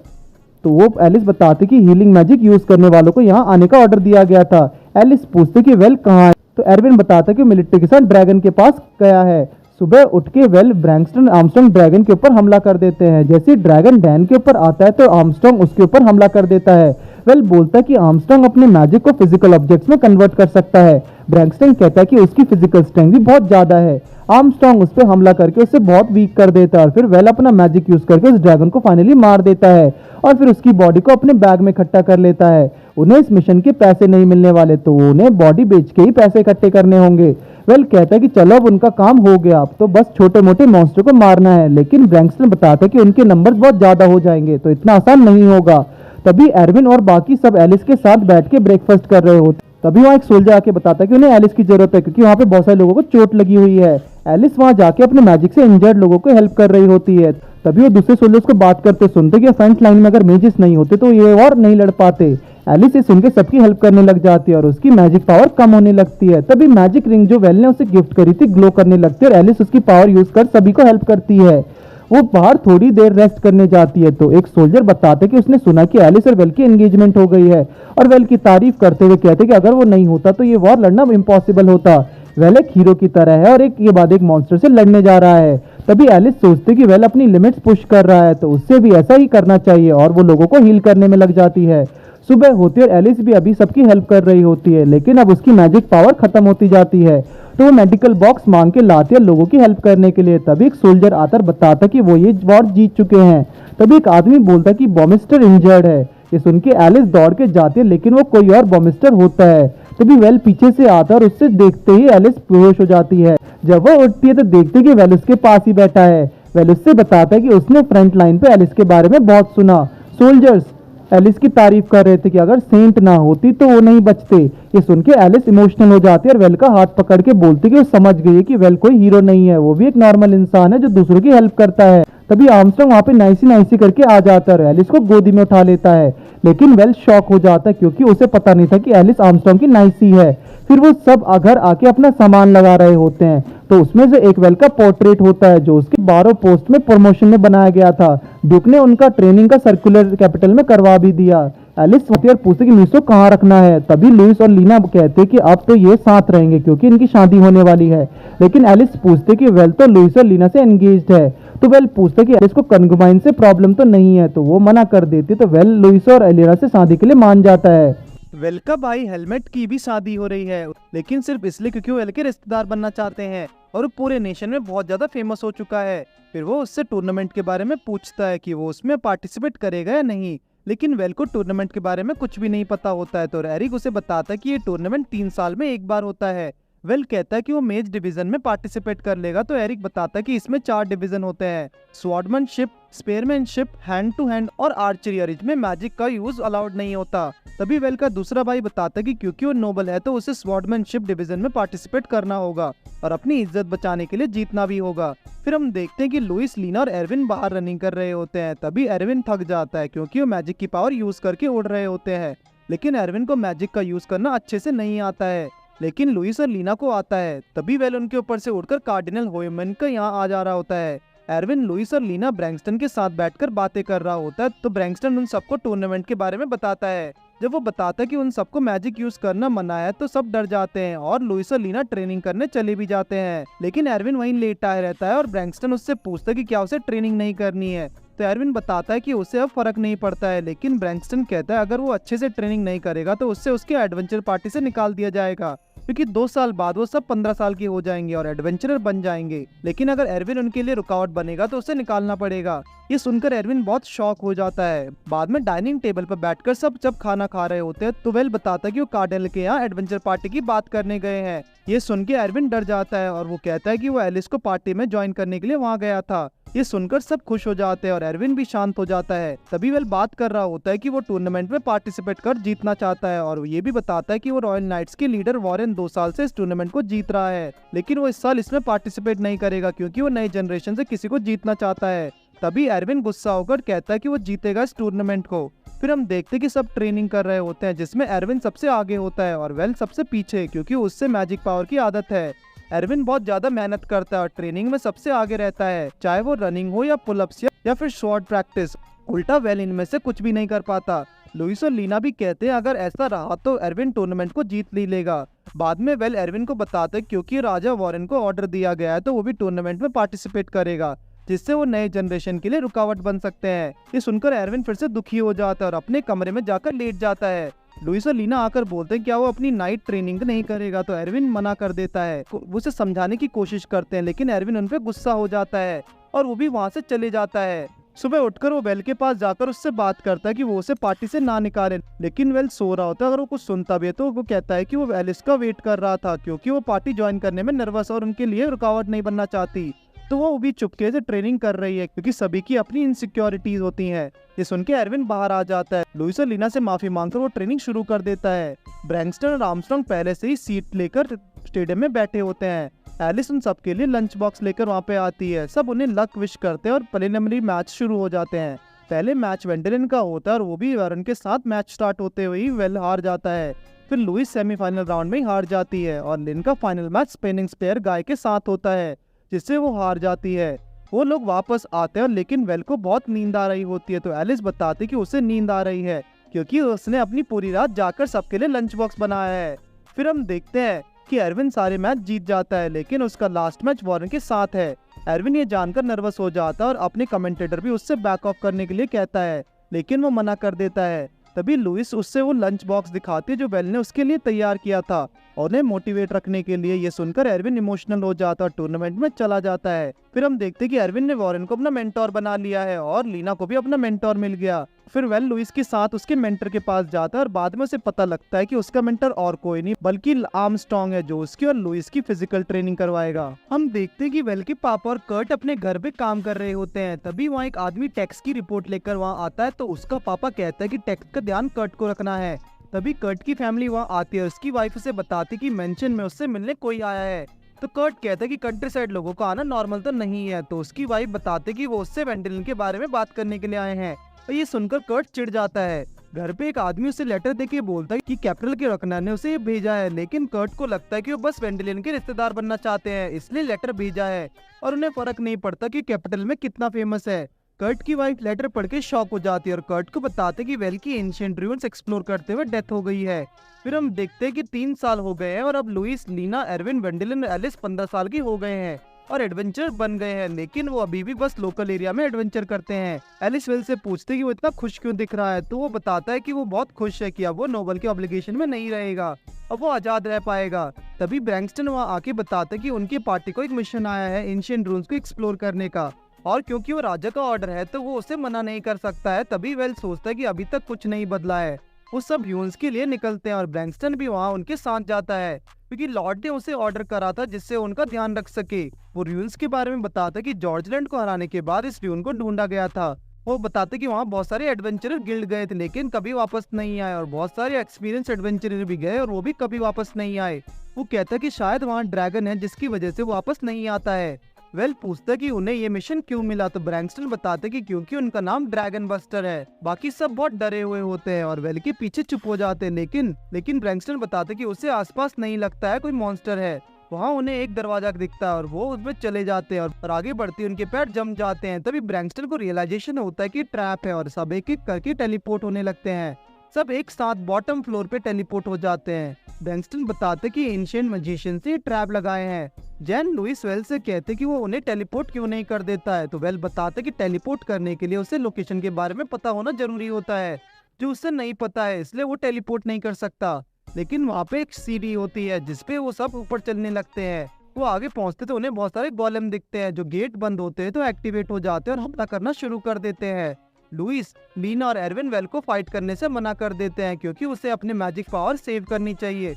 S2: तो वो एलिस बताते कि हीलिंग मैजिक यूज करने वालों को यहाँ आने का ऑर्डर दिया गया था। एलिस पूछते कि वेल कहाँ है, तो एरविन बताता कि मिलिट्री के साथ ड्रैगन के पास गया है। सुबह उठ के वेल ब्रैंक्सटन आर्मस्ट्रांग ड्रैगन के ऊपर हमला कर देते हैं। जैसे ड्रैगन डैन के ऊपर आता है तो आर्मस्ट्रांग उसके ऊपर हमला कर देता है। वेल बोलता है कि आर्मस्ट्रांग अपने मैजिक को फिजिकल ऑब्जेक्ट्स में कन्वर्ट कर सकता है। ब्रैंक्सटन कहता है कि उसकी फिजिकल स्ट्रेंथ भी बहुत ज्यादा है। आर्मस्ट्रांग उस पर हमला करके उसे बहुत वीक कर देता है और फिर वेल अपना मैजिक यूज करके उस ड्रैगन को फाइनली मार देता है और फिर उसकी बॉडी को अपने बैग में इकट्ठा कर लेता है। उन्हें इस मिशन के पैसे नहीं मिलने वाले तो उन्हें बॉडी बेच के ही पैसे इकट्ठे करने होंगे। वेल कहता है कि चलो अब उनका काम हो गया, अब तो बस छोटे मोटे मॉन्स्टर को मारना है, लेकिन ब्रैंक्सटन बताता है कि उनके नंबर्स बहुत ज्यादा हो जाएंगे तो इतना आसान नहीं होगा। तभी एरविन और बाकी सब एलिस के साथ बैठ के ब्रेकफास्ट कर रहे होते। तभी वहाँ एक सोल्जर आके बताता है कि उन्हें एलिस की जरूरत है क्योंकि वहाँ पे बहुत सारे लोगों को चोट लगी हुई है। एलिस वहाँ जाके अपने मैजिक से इंजर्ड लोगों को हेल्प कर रही होती है। तभी वो दूसरे सोल्जर्स को बात करते सुनते कि फ्रंट लाइन में अगर मेजिस नहीं होते तो ये और नहीं लड़ पाते। एलिस ये सुन के सबकी हेल्प करने लग जाती है और उसकी मैजिक पावर कम होने लगती है। तभी मैजिक रिंग जो वेल ने उसे गिफ्ट करी थी ग्लो करने लगती है और एलिस उसकी पावर यूज कर सभी को हेल्प करती है। वो बाहर थोड़ी देर रेस्ट करने जाती है तो एक सोल्जर बताते कि उसने सुना कि एलिस और वेल की एंगेजमेंट हो गई है और वेल की तारीफ करते हुए कहते कि अगर वो नहीं होता तो ये वॉर लड़ना इम्पॉसिबल होता। वेल एक हीरो की तरह है और एक के बाद एक मॉन्स्टर से लड़ने जा रहा है। तभी एलिस सोचती कि वेल अपनी लिमिट्स पुश कर रहा है तो उससे भी ऐसा ही करना चाहिए और वो लोगों को हील करने में लग जाती है। सुबह होती है और एलिस भी अभी सबकी हेल्प कर रही होती है, लेकिन अब उसकी मैजिक पावर खत्म होती जाती है तो वो मेडिकल बॉक्स मांग के लाती है लोगों की हेल्प करने के लिए। तभी एक सोल्जर आकर बताता कि वो ये वॉर जीत चुके हैं। तभी एक आदमी बोलता कि बॉमिस्टर इंजर्ड है। ये सुन के एलिस दौड़ के जाती है लेकिन वो कोई और बॉमिस्टर होता है। तभी वेल पीछे से आता है और उससे देखते ही एलिस बेहोश हो जाती है। जब वो उठती है तो देखती है कि वेल उसके पास ही बैठा है। वेल उससे बताता है कि उसने फ्रंट लाइन पे एलिस के बारे में बहुत सुना। सोल्जर्स एलिस की तारीफ कर रहे थे कि अगर सेंट ना होती तो वो नहीं बचते। ये सुन के एलिस इमोशनल हो जाती है और वेल का हाथ पकड़ के बोलती कि वो समझ गई है कि वेल कोई हीरो नहीं है, वो भी एक नॉर्मल इंसान है जो दूसरों की हेल्प करता है। तभी आर्मस्ट्रांग वहां पे नाइसी नाइसी करके आ जाता है और एलिस को गोदी में उठा लेता है, लेकिन वेल शॉक हो जाता है क्योंकि उसे पता नहीं था कि एलिस आर्मस्ट्रांग की नाइसी है। फिर वो सब घर आके अपना सामान लगा रहे होते हैं तो उसमें से एक वेल का पोर्ट्रेट होता है जो उसके 12 पोस्ट में प्रमोशन में बनाया गया था। ड्यूक ने उनका ट्रेनिंग का सर्कुलर कैपिटल में करवा भी दिया। एलिस आती है और पूछती कि लुइस को कहाँ रखना है। तभी लुइस और लीना कहते कि अब तो ये साथ रहेंगे क्योंकि इनकी शादी होने वाली है। लेकिन एलिस पूछते कि वेल तो लुइस और लीना से एंगेज्ड है। तो वेल पूछते कि एलिस को कंगुबाइन से प्रॉब्लम तो नहीं है, तो वो मना कर देती। तो वेल लुइस और लीना से शादी के लिए मान जाता है।
S1: वेल का भाई हेलमेट की भी शादी हो रही है, लेकिन सिर्फ इसलिए क्योंकि वो वेल के रिश्तेदार बनना चाहते हैं और वो पूरे नेशन में बहुत ज्यादा फेमस हो चुका है। फिर वो उससे टूर्नामेंट के बारे में पूछता है कि वो उसमें पार्टिसिपेट करेगा या नहीं, लेकिन वेल को टूर्नामेंट के बारे में कुछ भी नहीं पता होता है। तो एरिक उसे बताता है कि ये टूर्नामेंट 3 साल में एक बार होता है। वेल कहता है कि वो मेज डिवीजन में पार्टिसिपेट कर लेगा। तो एरिक बताता है कि इसमें 4 डिवीजन होते हैं, स्वॉर्डमैनशिप, स्पेयरमैनशिप, हैंड टू हैंड और आर्चरी। इसमें मैजिक का यूज अलाउड नहीं होता। तभी वेल का दूसरा भाई बताता है कि क्योंकि वो नोबल है तो उसे स्वॉर्डमैनशिप डिवीजन में पार्टिसिपेट करना होगा और अपनी इज्जत बचाने के लिए जीतना भी होगा। फिर हम देखते हैं कि लुइस, लीना और एरविन बाहर रनिंग कर रहे होते हैं। तभी एरविन थक जाता है क्योंकि वो मैजिक की पावर यूज करके उड़ रहे होते हैं, लेकिन एरविन को मैजिक का यूज करना अच्छे से नहीं आता है, लेकिन लुइस और लीना को आता है। तभी वेल उनके ऊपर से उड़कर कार्डिनल होयमन का यहाँ आ जा रहा होता है। एरविन, लुइस और लीना ब्रैंक्सटन के साथ बैठकर बातें कर रहा होता है। तो ब्रैंक्सटन उन सबको टूर्नामेंट के बारे में बताता है। जब वो बताता है कि उन सबको मैजिक यूज करना मना है तो सब डर जाते हैं और लुइस और लीना ट्रेनिंग करने चले भी जाते हैं। लेकिन एरविन वहीं लेटा रहता है और ब्रैंक्सटन उससे पूछता है कि क्या उसे ट्रेनिंग नहीं करनी है। तो एरविन बताता है कि उसे अब फर्क नहीं पड़ता है, लेकिन ब्रैंक्सटन कहता है अगर वो अच्छे से ट्रेनिंग नहीं करेगा तो उससे उसके एडवेंचर पार्टी से निकाल दिया जाएगा, क्योंकि 2 साल बाद वो सब 15 साल के हो जाएंगे और एडवेंचरर बन जाएंगे। लेकिन अगर एरविन उनके लिए रुकावट बनेगा तो उसे निकालना पड़ेगा। ये सुनकर एरविन बहुत शॉक हो जाता है। बाद में डाइनिंग टेबल पर बैठकर सब जब खाना खा रहे होते हैं तो वेल बताता है कि वो कार्डिनल के यहाँ एडवेंचर पार्टी की बात करने गए हैं। ये सुन के एरविन डर जाता है और वो कहता है कि वो एलिस को पार्टी में ज्वाइन करने के लिए वहाँ गया था। ये सुनकर सब खुश हो जाते हैं और एरविन भी शांत हो जाता है। तभी वेल बात कर रहा होता है कि वो टूर्नामेंट में पार्टिसिपेट कर जीतना चाहता है और ये भी बताता है कि वो रॉयल नाइट्स के लीडर वॉरेन 2 साल से इस टूर्नामेंट को जीत रहा है, लेकिन वो इस साल इसमें पार्टिसिपेट नहीं करेगा क्योंकि वो नई जनरेशन से किसी को जीतना चाहता है। तभी एरविन गुस्सा होकर कहता है कि वो जीतेगा इस टूर्नामेंट को। फिर हम देखते हैं कि सब ट्रेनिंग कर रहे होते हैं, जिसमें एरविन सबसे आगे होता है और वेल सबसे पीछे क्योंकि उससे मैजिक पावर की आदत है। एरविन बहुत ज्यादा मेहनत करता है और ट्रेनिंग में सबसे आगे रहता है, चाहे वो रनिंग हो या पुलअप्स या फिर शॉर्ट प्रैक्टिस। उल्टा वेल इनमें से कुछ भी नहीं कर पाता। लुइस और लीना भी कहते हैं अगर ऐसा रहा तो एरविन टूर्नामेंट को जीत ही लेगा। बाद में वेल एरविन को बताते क्योंकि राजा वॉरेन को ऑर्डर दिया गया है तो वो भी टूर्नामेंट में पार्टिसिपेट करेगा, जिससे वो नए जनरेशन के लिए रुकावट बन सकते हैं। ये सुनकर एरविन फिर से दुखी हो जाता है और अपने कमरे में जाकर लेट जाता है। लुइस और लीना आकर बोलते हैं क्या वो अपनी नाइट ट्रेनिंग नहीं करेगा, तो एरविन मना कर देता है। वो उसे समझाने की कोशिश करते हैं, लेकिन एरविन उन पे गुस्सा हो जाता है और वो भी वहाँ से चले जाता है। सुबह उठकर वो वेल के पास जाकर उससे बात करता है कि वो उसे पार्टी से ना निकाले, लेकिन वेल सो रहा होता है। अगर वो कुछ सुनता भी है तो वो कहता है कि वो एलिस का वेट कर रहा था क्योंकि वो पार्टी ज्वाइन करने में नर्वस और उनके लिए रुकावट नहीं बनना चाहती। तो वो भी चुपके से ट्रेनिंग कर रही है क्योंकि सभी की अपनी इनसिक्योरिटीज होती हैं। ये सुन के एरविन बाहर आ जाता है। लुइस और लीना से माफी मांगकर वो ट्रेनिंग शुरू कर देता है। ब्रैंक्सटन और आर्मस्ट्रांग पहले से ही सीट लेकर स्टेडियम में बैठे होते हैं। एलिस उन सबके लिए लंच बॉक्स लेकर वहाँ पे आती है। सब उन्हें लक विश करते हैं और प्रिलिमिनरी मैच शुरू हो जाते हैं। पहले मैच वेंडेलिन का होता है और वो भी वॉरेन के साथ मैच स्टार्ट होते हुए ही वेल हार जाता है। फिर लुइस सेमीफाइनल राउंड में ही हार जाती है और लिन का फाइनल मैच स्पिनिंग स्पेयर गाय के साथ होता है, जिससे वो हार जाती है। वो लोग वापस आते हैं लेकिन वेल को बहुत नींद आ रही होती है, तो एलिस बताती कि उसे नींद आ रही है क्योंकि उसने अपनी पूरी रात जाकर सबके लिए लंच बॉक्स बनाया है। फिर हम देखते हैं कि एरविन सारे मैच जीत जाता है, लेकिन उसका लास्ट मैच वॉरेन के साथ है। एरविन ये जानकर नर्वस हो जाता है और अपने कमेंटेटर भी उससे बैक ऑफ करने के लिए कहता है, लेकिन वो मना कर देता है। तभी लुइस उससे वो लंच बॉक्स दिखाती है जो वेल ने उसके लिए तैयार किया था और उन्हें मोटिवेट रखने के लिए। ये सुनकर एरविन इमोशनल हो जाता है और टूर्नामेंट में चला जाता है। फिर हम देखते हैं कि एरविन ने वॉरेन को अपना मेंटोर बना लिया है और लीना को भी अपना मेंटोर मिल गया। फिर वेल लुइस के साथ उसके मेंटर के पास जाता है और बाद में उसे पता लगता है कि उसका मेंटर और कोई नहीं बल्कि आर्मस्ट्रांग है, जो उसकी और लुइस की फिजिकल ट्रेनिंग करवाएगा। हम देखते हैं कि वेल के पापा और कर्ट अपने घर पे काम कर रहे होते हैं। तभी वहाँ एक आदमी टैक्स की रिपोर्ट लेकर वहाँ आता है, तो उसका पापा कहता है कि टैक्स का ध्यान कर्ट को रखना है। तभी कर्ट की फैमिली वहाँ आती है। उसकी वाइफ उसे बताती कि मेंशन में उससे मिलने कोई आया है। तो कर्ट कहता है कि कंट्री साइड लोगों का आना नॉर्मल तो नहीं है। तो उसकी वाइफ बताते कि वो उससे वेंडेलिन के बारे में बात करने के लिए आए हैं। और ये सुनकर कर्ट चिढ़ जाता है। घर पे एक आदमी उसे लेटर देके बोलता है कि कैपिटल के रखना ने उसे भेजा है, लेकिन कर्ट को लगता है कि वो बस वेंडेलिन के रिश्तेदार बनना चाहते हैं, इसलिए लेटर भेजा है और उन्हें फर्क नहीं पड़ता कि कैपिटल में कितना फेमस है। कर्ट की वाइफ लेटर पढ़ के शॉक हो जाती है और कर्ट को बताते कि वेल की एंशिएंट रूइंस एक्सप्लोर करते हुए डेथ हो गई है। फिर हम देखते हैं कि 3 साल हो गए हैं और अब लुइस, लीना, एरविन, वेंडेलिन और एलिस 15 साल की हो गए हैं और एडवेंचर बन गए हैं, लेकिन वो अभी भी बस लोकल एरिया में एडवेंचर करते हैं। एलिस वेल से पूछते कि वो इतना खुश क्यों दिख रहा है, तो वो बताता है कि वो बहुत खुश है कि अब वो नोबल के ऑब्लिगेशन में नहीं रहेगा, अब वो आजाद रह पाएगा। तभी ब्रैंक्सटन वहाँ आके बताते कि उनकी पार्टी को एक मिशन आया है एंशिएंट रून्स को एक्सप्लोर करने का, और क्योंकि वो राजा का ऑर्डर है तो वो उसे मना नहीं कर सकता है। तभी वेल सोचता है कि अभी तक कुछ नहीं बदला है। वो सब ह्यून्स के लिए निकलते हैं और ब्रैंक्सटन भी वहाँ उनके साथ जाता है क्योंकि लॉर्ड ने उसे ऑर्डर करा था जिससे उनका ध्यान रख सके। वो र्यून्स के बारे में बताता कि जॉर्जलैंड को हराने के बाद इस र्यून को ढूंढा गया था। वो बताते कि वहाँ बहुत सारे एडवेंचरर गिल्ड गए थे लेकिन कभी वापस नहीं आए और बहुत सारे एक्सपीरियंस एडवेंचरर भी गए और वो भी कभी वापस नहीं आए। वो कहता है कि शायद वहाँ ड्रैगन है जिसकी वजह से वापस नहीं आता है। वेल पूछता कि उन्हें ये मिशन क्यों मिला, तो ब्रैंक्सटन बताते कि क्योंकि उनका नाम ड्रैगन बस्टर है। बाकी सब बहुत डरे हुए होते हैं और वेल के पीछे चुप हो जाते हैं, लेकिन ब्रैंक्सटन बताते कि उसे आसपास नहीं लगता है कोई मॉन्स्टर है। वहाँ उन्हें एक दरवाजा दिखता है और वो उसमें चले जाते हैं और आगे बढ़ते उनके पैर जम जाते हैं। तभी ब्रैंक्सटन को रियलाइजेशन होता है कि ट्रैप है और सब एक एक करके टेलीपोर्ट होने लगते हैं। सब एक साथ बॉटम फ्लोर पे टेलीपोर्ट हो जाते हैं। ब्रैंक्सटन बताते कि एंशिएंट मैजिशियन से ट्रैप लगाए हैं। जैन लुइस वेल से कहते कि वो उन्हें टेलीपोर्ट क्यों नहीं कर देता है, तो वेल बताते कि टेलीपोर्ट करने के लिए उसे लोकेशन के बारे में पता होना जरूरी होता है जो उसे नहीं पता है, इसलिए वो टेलीपोर्ट नहीं कर सकता। लेकिन वहाँ पे एक सीढ़ी होती है जिसपे वो सब ऊपर चलने लगते हैं। वो आगे पहुंचते तो उन्हें बहुत सारे गोलेम दिखते हैं जो गेट बंद होते हैं तो एक्टिवेट हो जाते हैं और हमला करना शुरू कर देते हैं। लुइस, लीना और एरविन वेल को फाइट करने से मना कर देते हैं क्योंकि उसे अपनी मैजिक पावर सेव करनी चाहिए,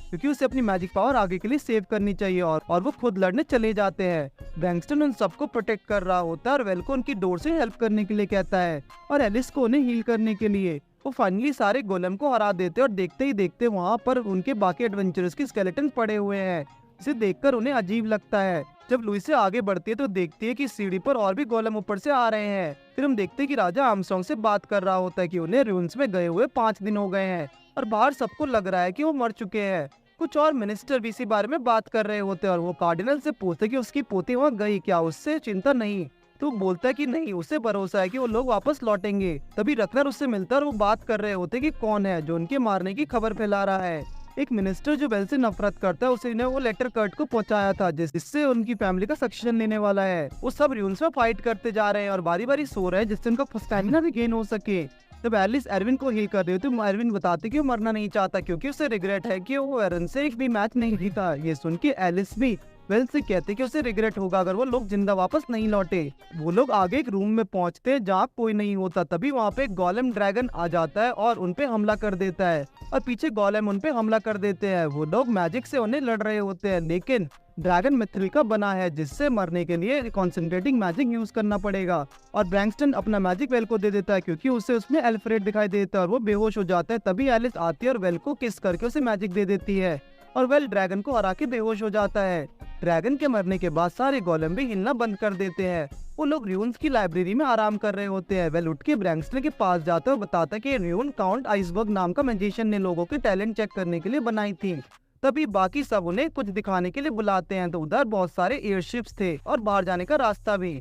S1: आगे के लिए सेव करनी चाहिए और वो खुद लड़ने चले जाते हैं। ब्रैंक्सटन उन सबको प्रोटेक्ट कर रहा होता है और वेल को उनकी डोर से हेल्प करने के लिए कहता है और एलिस को उन्हें हील करने के लिए। वो फाइनली सारे गोलेम को हरा देते और देखते ही देखते वहाँ पर उनके बाकी एडवेंचरर्स के स्केलेटन पड़े हुए हैं। इसे देखकर उन्हें अजीब लगता है। जब लुइस से आगे बढ़ती है तो देखती है कि सीढ़ी पर और भी गोलेम ऊपर से आ रहे हैं। फिर हम देखते हैं कि राजा आर्मस्ट्रांग से बात कर रहा होता है कि उन्हें र्यून्स में गए हुए 5 दिन हो गए हैं और बाहर सबको लग रहा है कि वो मर चुके हैं। कुछ और मिनिस्टर भी इसी बारे में बात कर रहे होते हैं और वो कार्डिनल से पूछते कि उसकी पोती वहाँ गई क्या, उससे चिंता नहीं। तो बोलता है कि नहीं, उसे भरोसा है कि वो लोग वापस लौटेंगे। तभी रत्नर उससे मिलता है और वो बात कर रहे होते कि कौन है जो उनके मारने की खबर फैला रहा है। एक मिनिस्टर जो वेल से नफरत करता है उसी ने वो लेटर कर्ट को पहुंचाया था जिससे उनकी फैमिली का सक्सेशन लेने वाला है। वो सब र्यून्स में फाइट करते जा रहे हैं और बारी बारी सो रहे हैं जिससे उनका स्टैमिना भी गेन हो सके। जब एलिस एरविन को हील कर रही होती है, एरविन बताते कि वो मरना नहीं चाहता क्योंकि उसे रिग्रेट है कि वो एरन से एक भी मैच नहीं जीता। ये सुन के एलिस भी वेल से कहते कि उसे रिग्रेट होगा अगर वो लोग जिंदा वापस नहीं लौटे। वो लोग आगे एक रूम में पहुंचते हैं जहाँ कोई नहीं होता। तभी वहाँ पे एक गोलेम ड्रैगन आ जाता है और उनपे हमला कर देता है और पीछे गोलेम उनपे हमला कर देते हैं। वो लोग मैजिक से उन्हें लड़ रहे होते हैं लेकिन ड्रैगन मिथ्रिल का बना है जिससे मरने के लिए कॉन्सेंट्रेटिंग मैजिक यूज करना पड़ेगा और ब्रैंक्सटन अपना मैजिक वेल को दे देता है क्योंकि उसे उसमें एल्फ्रेड दिखाई देता है और वो बेहोश हो जाता है। तभी एलिस आती है और वेल को किस करके उसे मैजिक दे देती है और वेल ड्रैगन को हरा के बेहोश हो जाता है। ड्रैगन के मरने के बाद सारे गोलेम भी हिलना बंद कर देते हैं। वो लोग र्यून्स की लाइब्रेरी में आराम कर रहे होते हैं। वेल उठ के ब्रैंक्सटन के पास जाता है और बताता है कि र्यून काउंट आइसबर्ग नाम का मैजिशियन ने लोगों के टैलेंट चेक करने के लिए बनाई थी। तभी बाकी सब उन्हें कुछ दिखाने के लिए बुलाते हैं तो उधर बहुत सारे एयरशिप्स थे और बाहर जाने का रास्ता भी।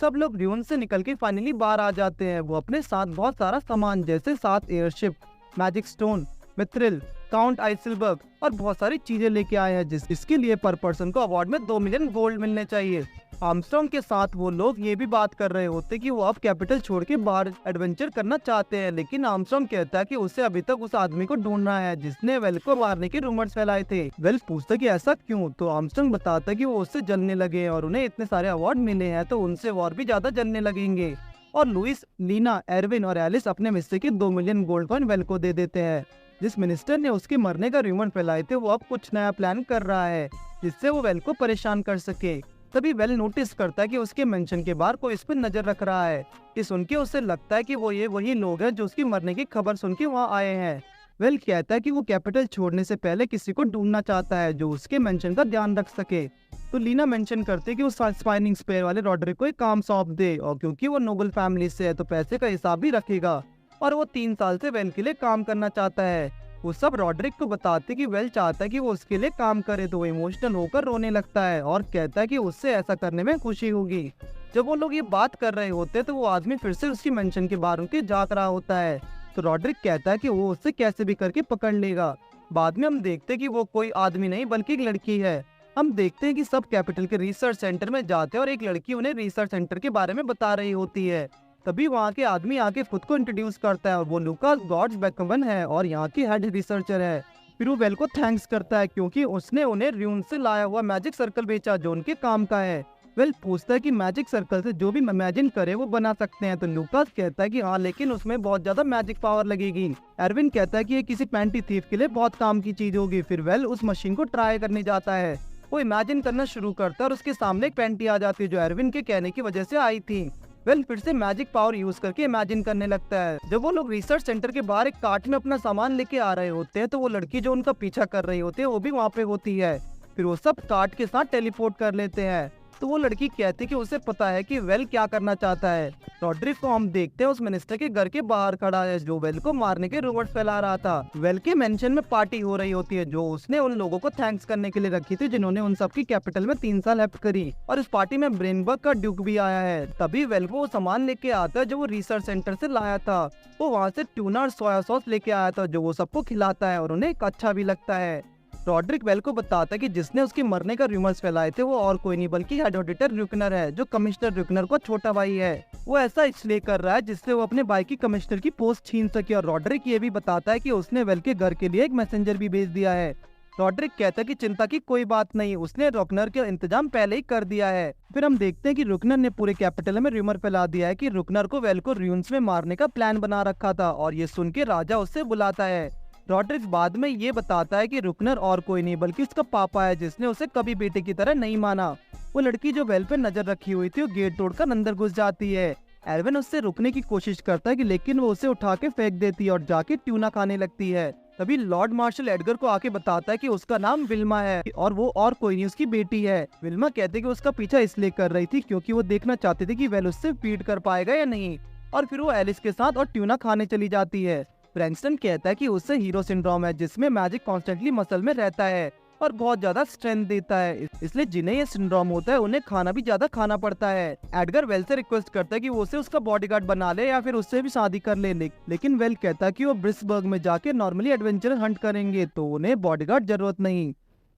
S1: सब लोग र्यून से निकल के फाइनली बाहर आ जाते हैं। वो अपने साथ बहुत सारा सामान जैसे 7 airship, magic stone, Mithril, count iceberg और बहुत सारी चीजें लेके आए हैं जिसके लिए पर पर्सन को अवार्ड में 2 मिलियन गोल्ड मिलने चाहिए। आर्मस्ट्रांग के साथ वो लोग ये भी बात कर रहे होते कि वो अब कैपिटल छोड़ के बाहर एडवेंचर करना चाहते हैं, लेकिन आर्मस्ट्रांग कहता है कि उसे अभी तक उस आदमी को ढूंढना है जिसने वेल को मारने के रूमर्स फैलाए थे। वेल पूछता कि ऐसा क्यों, तो आर्मस्ट्रांग बताता कि वो उससे जलने लगे और उन्हें इतने सारे अवार्ड मिले हैं तो उनसे और भी ज्यादा जलने लगेंगे। और लुइस, लीना, एरविन और एलिस अपने हिस्से के 2 मिलियन गोल्ड कॉइन वेल को दे देते हैं। जिस मिनिस्टर ने उसके मरने का रूमर फैलाए थे वो अब कुछ नया प्लान कर रहा है जिससे वो वेल को परेशान कर सके। तभी वेल नोटिस करता है कि उसके मेंशन के बाहर कोई इस पर नजर रख रहा है। ये सुन के उसे लगता है कि वो ये वही लोग हैं जो उसकी मरने की खबर सुन के वहाँ आए हैं। वेल कहता है कि वो कैपिटल छोड़ने से पहले किसी को ढूंढना चाहता है जो उसके मेंशन का ध्यान रख सके। तो लीना मेंशन करते कि वो स्पाइनिंग स्पेयर वाले रॉड्रिक को एक काम सौंप दे और क्योंकि वो नोबल फैमिली से है तो पैसे का हिसाब भी रखेगा और वो 3 साल से वेल के लिए काम करना चाहता है। वो सब रॉड्रिक को बताते कि वेल चाहता है कि वो उसके लिए काम करे तो वो इमोशनल होकर रोने लगता है और कहता है कि उससे ऐसा करने में खुशी होगी। जब वो लोग ये बात कर रहे होते हैं तो वो आदमी फिर से उसकी मेंशन के बाहर उनके झांक रहा होता है। तो रॉड्रिक कहता है कि वो उससे कैसे भी करके पकड़ लेगा। बाद में हम देखते हैं कि वो कोई आदमी नहीं बल्कि एक लड़की है। हम देखते हैं कि सब कैपिटल के रिसर्च सेंटर में जाते हैं और एक लड़की उन्हें रिसर्च सेंटर के बारे में बता रही होती है। तभी वहाँ के आदमी आके खुद को इंट्रोड्यूस करता है और वो लुकास गॉड्स बेकमन है और यहाँ की हेड रिसर्चर है। फिर वो वेल को थैंक्स करता है क्योंकि उसने उन्हें र्यून से लाया हुआ मैजिक सर्कल बेचा जो उनके काम का है। वेल पूछता है कि मैजिक सर्कल से जो भी इमेजिन करे वो बना सकते हैं। तो लुकास कहता है कि हाँ, लेकिन उसमें बहुत ज्यादा मैजिक पावर लगेगी। एरविन कहता है कि ये किसी पैंटी थीफ के लिए बहुत काम की चीज होगी। फिर वेल उस मशीन को ट्राई करने जाता है। वो इमेजिन करना शुरू करता है और उसके सामने एक पैंटी आ जाती है जो एरविन के कहने की वजह से आई थी। वेल फिर से मैजिक पावर यूज करके इमेजिन करने लगता है। जब वो लोग रिसर्च सेंटर के बाहर एक कार्ट में अपना सामान लेके आ रहे होते हैं तो वो लड़की जो उनका पीछा कर रही होती है वो भी वहाँ पे होती है। फिर वो सब कार्ट के साथ टेलीपोर्ट कर लेते हैं। तो वो लड़की कहती है कि उसे पता है कि वेल क्या करना चाहता है। रॉड्रिक को हम देखते हैं उस मिनिस्टर के घर के बाहर खड़ा है जो वेल को मारने के रूमर्स फैला रहा था। वेल के मेंशन में पार्टी हो रही होती है जो उसने उन लोगों को थैंक्स करने के लिए रखी थी जिन्होंने उन सबकी कैपिटल में 3 साल हेल्प करी। और इस पार्टी में ब्रेनबर्ग का ड्यूक भी आया है। तभी वेल को वो सामान लेके आता है जो वो रिसर्च सेंटर से लाया था। वो वहाँ से ट्यूना और सोया सॉस लेके आया था जो वो सबको खिलाता है और उन्हें अच्छा भी लगता है। रॉड्रिक वेल को बताता है कि जिसने उसके मरने का रूमर्स फैलाए थे वो और कोई नहीं बल्कि हेड ऑडिटर रुकनर है जो कमिश्नर रुकनर को छोटा भाई है। वो ऐसा इसलिए कर रहा है जिससे वो अपने भाई की कमिश्नर की पोस्ट छीन सके। और रॉड्रिक ये भी बताता है कि उसने वेल के घर के लिए एक मैसेंजर भी भेज दिया है। रॉड्रिक कहता है कि चिंता की कोई बात नहीं, उसने रुकनर के इंतजाम पहले ही कर दिया है। फिर हम देखते हैं कि रुकनर ने पूरे कैपिटल में रूमर फैला दिया है कि रुकनर को वेल को र्यून्स में मारने का प्लान बना रखा था और ये सुन के राजा उससे बुलाता है। रॉड्रिक बाद में ये बताता है कि रुकनर और कोई नहीं बल्कि उसका पापा है जिसने उसे कभी बेटे की तरह नहीं माना। वो लड़की जो वेल पे नजर रखी हुई थी वो गेट तोड़कर अंदर घुस जाती है। एरविन उससे रुकने की कोशिश करता है कि लेकिन वो उसे उठा के फेंक देती है और जाके ट्यूना खाने लगती है। तभी लॉर्ड मार्शल एडगर को आके बताता है कि उसका नाम विल्मा है और वो और कोई नहीं उसकी बेटी है। विल्मा कहते हैं कि उसका पीछा इसलिए कर रही थी क्योंकि वो देखना चाहती थी कि वेल उससे फीड कर पाएगा या नहीं। और फिर वो एलिस के साथ और ट्यूना खाने चली जाती है। ब्रैंक्सटन कहता है कि उससे हीरो सिंड्रोम है जिसमें मैजिक कॉन्स्टेंटली मसल में रहता है और बहुत ज्यादा स्ट्रेंथ देता है, इसलिए जिन्हें ये सिंड्रोम होता है उन्हें खाना भी ज्यादा खाना पड़ता है। एडगर वेल से रिक्वेस्ट करता है कि वो उसे उसका बॉडीगार्ड बना ले या फिर उससे भी शादी कर ले, लेकिन वेल कहता है कि वो ब्रिस्बर्ग में जाके नॉर्मली एडवेंचर हंट करेंगे तो उन्हें बॉडीगार्ड जरूरत नहीं।